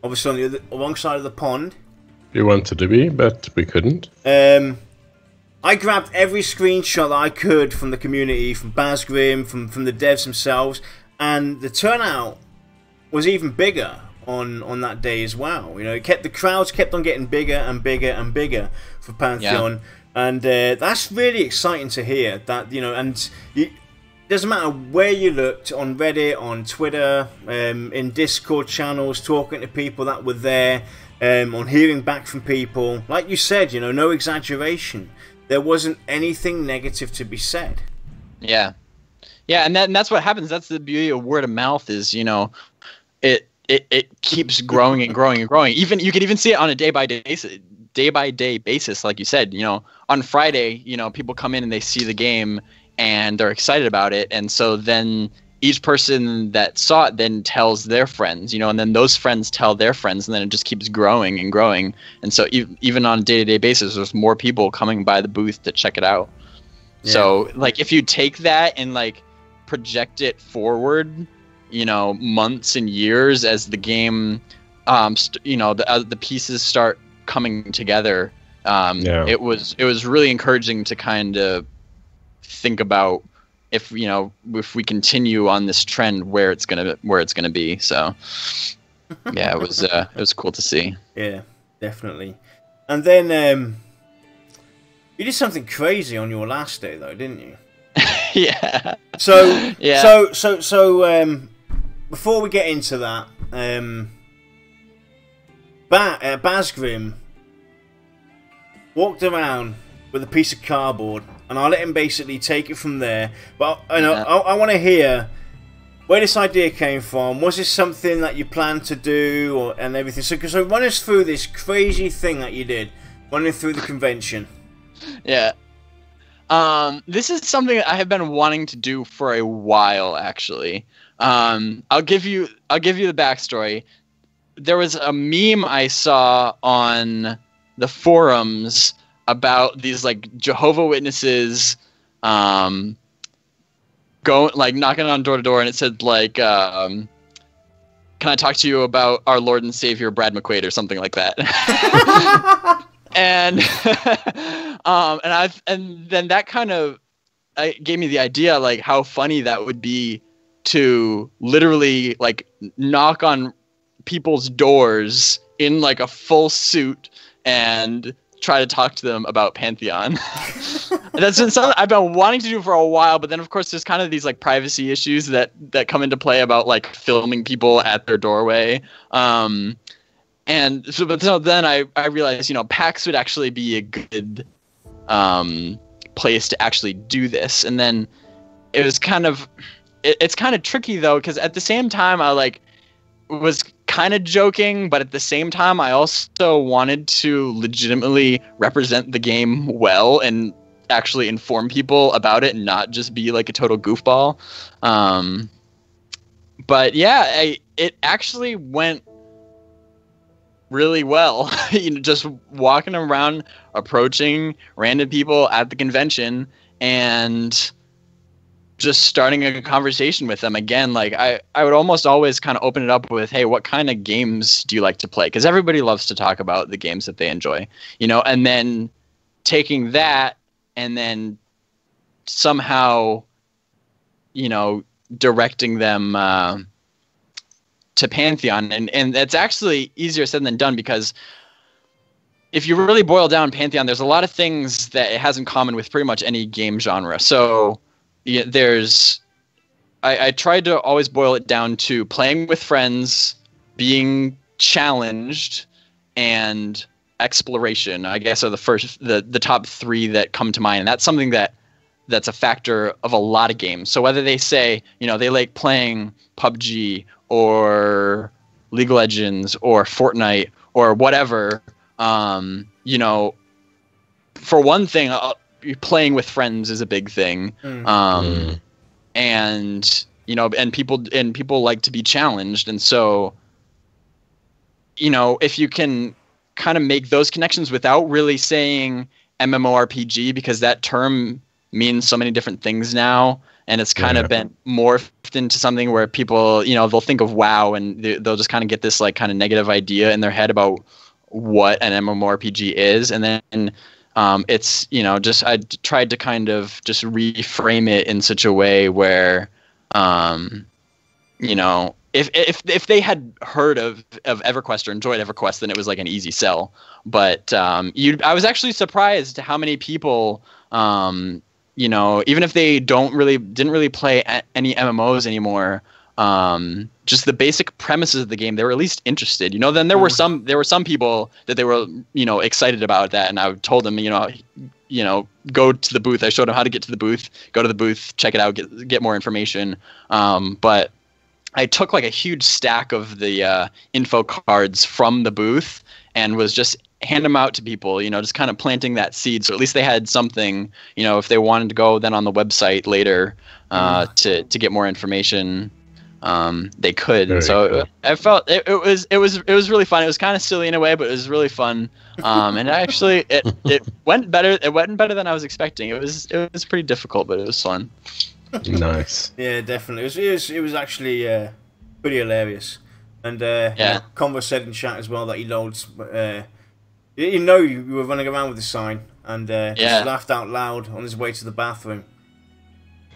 obviously on the wrong side of the pond. We wanted to be, but we couldn't. I grabbed every screenshot that I could from the community, from Bazgrim, from the devs themselves, and the turnout was even bigger on that day as well. The crowds kept on getting bigger and bigger and bigger for Pantheon, and that's really exciting to hear. That it doesn't matter where you looked, on Reddit, on Twitter, in Discord channels, talking to people that were there. On hearing back from people, like you said, no exaggeration. There wasn't anything negative to be said. Yeah, and that's what happens. That's the beauty of word of mouth. Is it keeps growing and growing and growing. Even you can even see it on a day by day basis. Like you said, on Friday, people come in and they see the game and they're excited about it, and so then each person that saw it then tells their friends, and then those friends tell their friends, and then it just keeps growing and growing. And so even on a day-to-day basis, there's more people coming by the booth to check it out. Yeah. So if you take that and project it forward, months and years as the game, the pieces start coming together. It was really encouraging to kind of think about if we continue on this trend, where it's gonna be. So it was cool to see. Yeah, definitely. And then You did something crazy on your last day, though, didn't you? Yeah. So, Yeah. before we get into that, Bazgrim walked around with a piece of cardboard, and I let him basically take it from there. But I want to hear where this idea came from. Was this something that you planned to do, and everything? So run us through this crazy thing that you did, running through the convention. Yeah. This is something I have been wanting to do for a while, actually. I'll give you the backstory. There was a meme I saw on the forums about these like Jehovah Witnesses, going like knocking on door to door, and it said like, "Can I talk to you about our Lord and Savior Brad McQuaid," or something like that. And and then that kind of gave me the idea, like how funny that would be to literally like knock on people's doors in like a full suit and try to talk to them about Pantheon. That's been something I've been wanting to do for a while, but then of course there's kind of these like privacy issues that come into play about like filming people at their doorway. And so then I realized, PAX would actually be a good place to actually do this. And then it was it's kind of tricky though, because at the same time I like was kind of joking, but at the same time I also wanted to legitimately represent the game well and actually inform people about it and not just be like a total goofball. But yeah, it actually went really well. Just walking around, approaching random people at the convention and just starting a conversation with them. Again, like I would almost always kind of open it up with, hey, what kind of games do you like to play? Because everybody loves to talk about the games that they enjoy, and then taking that and then somehow, directing them to Pantheon. And that's actually easier said than done, because if you really boil down Pantheon, there's a lot of things that it has in common with pretty much any game genre. So I tried to always boil it down to playing with friends, being challenged, and exploration, I guess, are the top three that come to mind. And that's something that's a factor of a lot of games. So whether they say, they like playing PUBG or League of Legends or Fortnite or whatever, for one thing, playing with friends is a big thing. And people like to be challenged. And so, if you can kind of make those connections without really saying MMORPG, because that term means so many different things now, and it's kind of been morphed into something where people, they'll think of WoW and they'll just kind of get this like kind of negative idea in their head about what an MMORPG is. And then it's, I tried to kind of just reframe it in such a way where, if they had heard of EverQuest or enjoyed EverQuest, then it was like an easy sell. But I was actually surprised how many people, even if they didn't really play any MMOs anymore, just the basic premises of the game, they were at least interested. Then there were some people that they were excited about that, and I told them go to the booth. I showed them how to get to the booth, go to the booth, check it out, get more information. But I took like a huge stack of the info cards from the booth and was just hand them out to people, just kind of planting that seed. So at least they had something, if they wanted to go then on the website later to get more information, they could. Very cool. I felt it was really fun. It was kind of silly in a way, but it was really fun. And actually it went better. It went better than I was expecting. It was pretty difficult, but it was fun. Nice. Yeah, definitely. It was actually pretty hilarious. And Convo said in chat as well that he loads. You were running around with the sign and just laughed out loud on his way to the bathroom.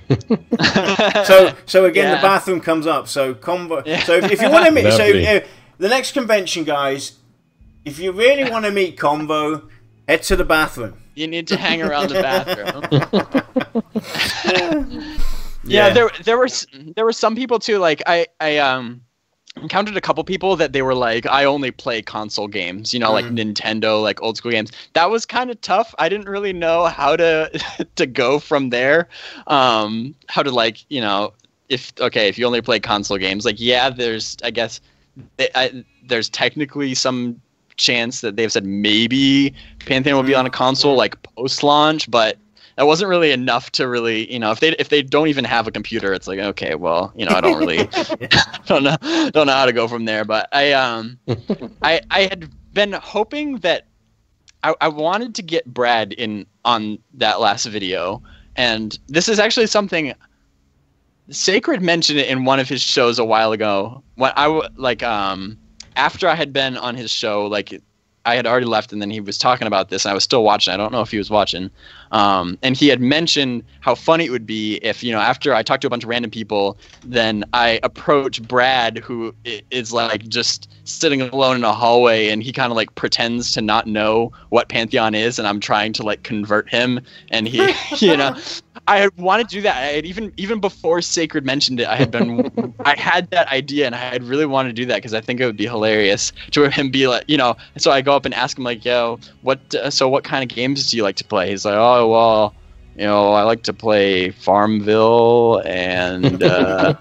so again, the bathroom comes up. So Convo. Yeah. So if you want to meet, the next convention, guys, if you really want to meet Convo, head to the bathroom. You need to hang around the bathroom. Yeah. There were some people too. Like I encountered a couple people that they were like, I only play console games, like Nintendo, like old school games. That was kind of tough. I didn't really know how to to go from there. How to like, if you only play console games, like, yeah, there's, I guess, there's technically some chance that they've said maybe Pantheon will be on a console like post-launch, but that wasn't really enough to really, if they don't even have a computer, it's like, okay, well, I don't really don't know how to go from there. But I had been hoping that I wanted to get Brad in on that last video, and this is actually something Sacred mentioned it in one of his shows a while ago. When after I had been on his show, like I had already left, and then he was talking about this, and I was still watching. I don't know if he was watching. And he had mentioned how funny it would be if, after I talked to a bunch of random people, then I approach Brad, who is like just sitting alone in a hallway, and he kind of like pretends to not know what Pantheon is, and I'm trying to like convert him, and he, I had wanted to do that. I had even before Sacred mentioned it, I had that idea, and I had really wanted to do that because I think it would be hilarious to have him be like, So I go up and ask him like, "Yo, what kind of games do you like to play?" He's like, "Oh, well, I like to play Farmville," and I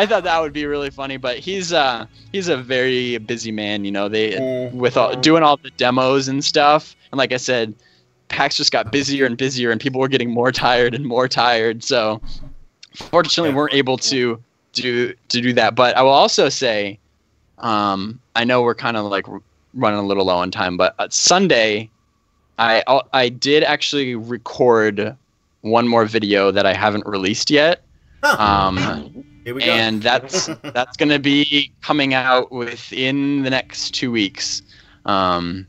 thought that would be really funny. But he's a very busy man, doing all the demos and stuff. And like I said, PAX just got busier and busier, and people were getting more tired and more tired. So fortunately, we weren't able to do that. But I will also say, I know we're kind of like running a little low on time, but Sunday, I did actually record one more video that I haven't released yet. Here we go. And that's going to be coming out within the next 2 weeks. And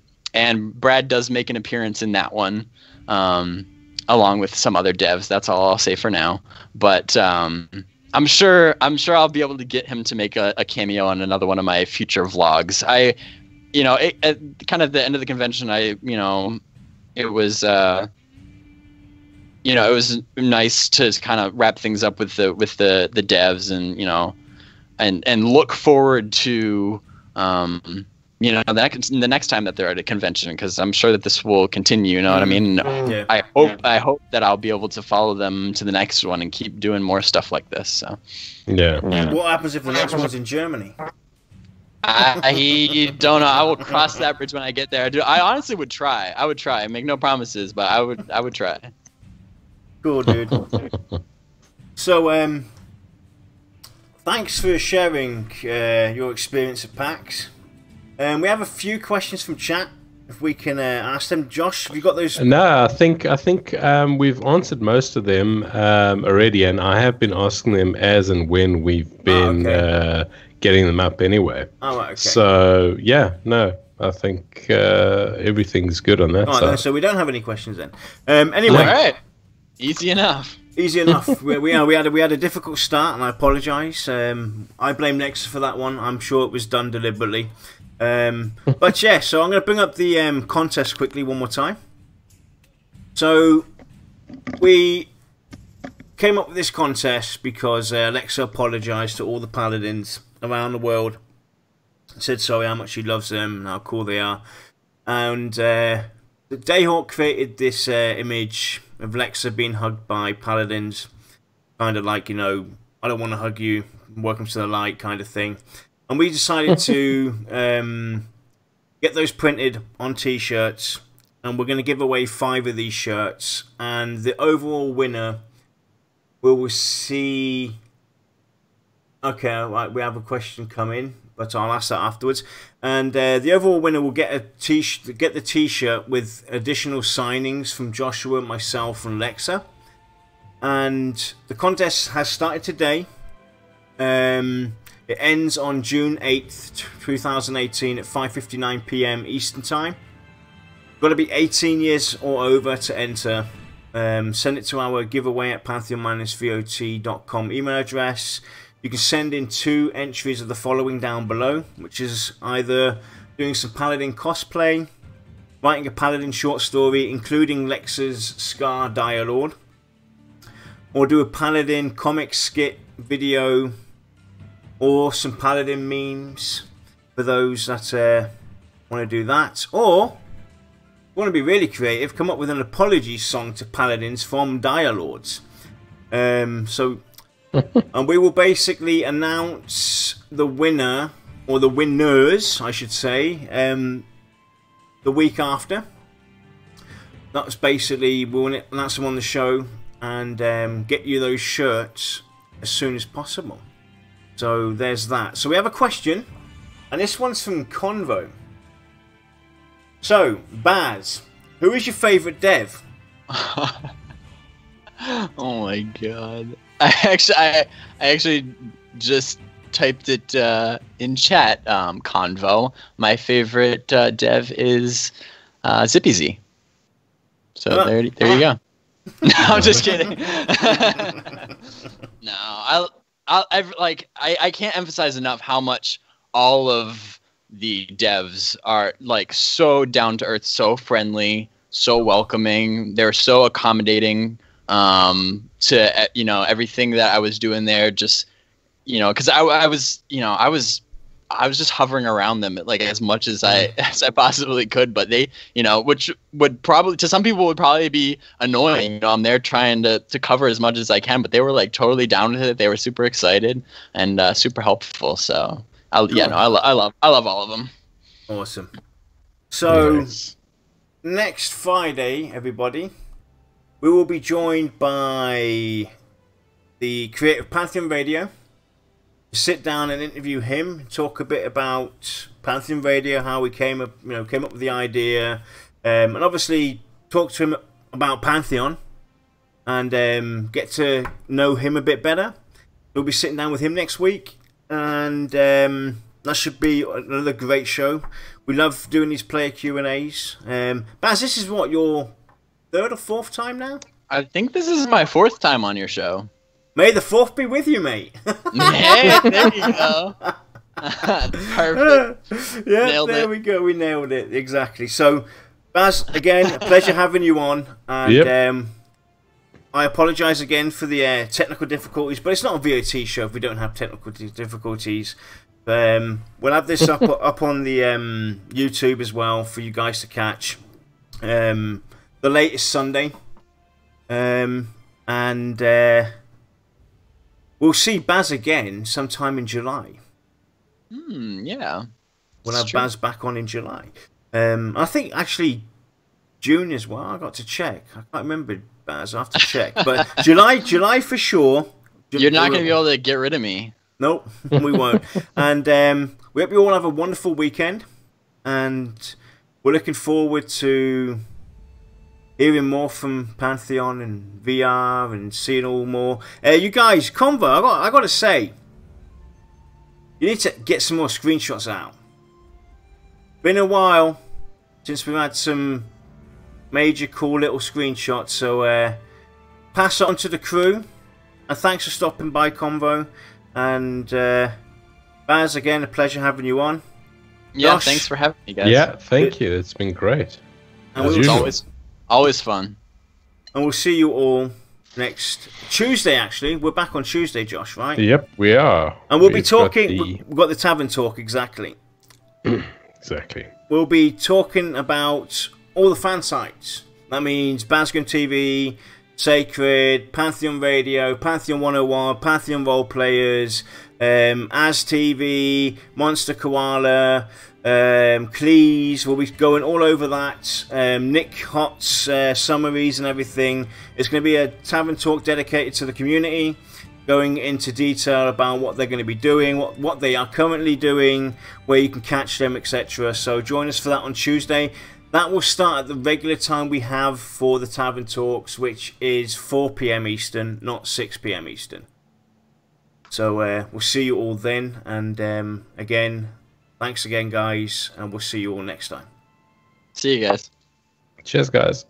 Brad does make an appearance in that one, along with some other devs. That's all I'll say for now. But I'm sure I'll be able to get him to make a cameo on another one of my future vlogs. At kind of the end of the convention, it was it was nice to kind of wrap things up with the devs, and look forward to the next time that they're at a convention, because I'm sure that this will continue. You know what I mean? Yeah. I hope that I'll be able to follow them to the next one and keep doing more stuff like this. So Yeah. What happens if the next one's in Germany? I don't know. I will cross that bridge when I get there. I honestly would try. I would try. Make no promises, but I would try. Cool, dude. So, thanks for sharing your experience at PAX. We have a few questions from chat. If we can ask them, Josh, have you got those? No, I think we've answered most of them already, and I have been asking them as and when we've been getting them up anyway. Oh, okay. So yeah, no, I think everything's good on that side. So we don't have any questions then. Anyway, all right, easy enough. Easy enough. we had a difficult start, and I apologise. I blame Nexa for that one. I'm sure it was done deliberately. But yeah, so I'm going to bring up the contest quickly one more time. So we came up with this contest because Alexa apologised to all the paladins around the world, said sorry how much she loves them and how cool they are, and Dayhawk created this image of Lexa being hugged by paladins, kind of like, I don't want to hug you, welcome to the light kind of thing. And we decided to get those printed on t-shirts, and we're going to give away 5 of these shirts, and the overall winner will see... Okay, right, we have a question coming, but I'll ask that afterwards. And the overall winner will get the t-shirt with additional signings from Joshua, myself, and Lexa. And the contest has started today. It ends on June 8th, 2018 at 5:59 PM Eastern Time. Got to be 18 years or over to enter. Send it to our giveaway at pantheon-vot.com email address. You can send in 2 entries of the following down below, which is either doing some paladin cosplay, writing a Paladin short story, including Lex's Scar Dialord, or do a Paladin comic skit video, or some Paladin memes for those that want to do that, or want to be really creative, come up with an apology song to Paladins from Dialords. So, and we will basically announce the winner, or the winners, I should say, the week after. That's basically, we'll announce them on the show and get you those shirts as soon as possible. So there's that. So we have a question, and this one's from Convo. So, Baz, who is your favourite dev? Oh my god! I actually just typed it in chat. Convo. My favorite dev is ZippyZ. So there you go. No, I'm just kidding. No, I can't emphasize enough how much all of the devs are like so down to earth, so friendly, so welcoming. They're so accommodating to everything that I was doing there. Just because I was just hovering around them like as much as I possibly could. But they, which would probably to some people would probably be annoying. I'm there trying to cover as much as I can, but they were like totally down with it. They were super excited and super helpful. So I love all of them. Awesome. So Nice. next Friday, everybody, we will be joined by the creator of Pantheon Radio. Sit down and interview him, talk a bit about Pantheon Radio, how we came up with the idea, and obviously talk to him about Pantheon and get to know him a bit better. We'll be sitting down with him next week, and that should be another great show. We love doing these player Q&As. Baz, this is what, your third or fourth time now? I think this is my fourth time on your show. May the fourth be with you, mate. Hey, there you go. Perfect. Yeah, Nailed there it. we go. We nailed it. Exactly. So, Baz, again, a pleasure having you on. And Yep. I apologise again for the technical difficulties, but it's not a VOT show if we don't have technical difficulties. We'll have this up on the YouTube as well for you guys to catch. The latest Sunday. We'll see Baz again sometime in July. Yeah. We'll It's have true. Baz back on in July. I think actually June as well. I got to check. I can't remember, Baz. I have to check. But July for sure. You're not going to be able to get rid of me. Nope, we won't. And we hope you all have a wonderful weekend. And we're looking forward to hearing more from Pantheon and VR and seeing all more. You guys, Convo, I got to say, you need to get some more screenshots out. Been a while since we've had some major cool little screenshots, so pass it on to the crew. And thanks for stopping by, Convo. And Baz, again, a pleasure having you on. Yeah, Josh. thanks for having me, guys. Yeah, thank you. It's been great. And As we'll, usual. It's always fun. and we'll see you all next Tuesday, actually. We're back on Tuesday, Josh, right? Yep, we are. And we'll be We've got talking... the- We've got the tavern talk, exactly. Exactly. We'll be talking about all the fan sites. That means Bazgrim TV, Sacred, Pantheon Radio, Pantheon 101, Pantheon Role Players, As TV, Monster Koala, Cleese. We'll be going all over that. Nick Hott's summaries and everything. It's going to be a tavern talk dedicated to the community, going into detail about what they're going to be doing, what they are currently doing, where you can catch them, etc. So join us for that on Tuesday. That will start at the regular time we have for the Tavern Talks, which is 4 PM Eastern, not 6 PM Eastern. So we'll see you all then. And again, thanks again, guys. And we'll see you all next time. See you guys. Cheers, guys.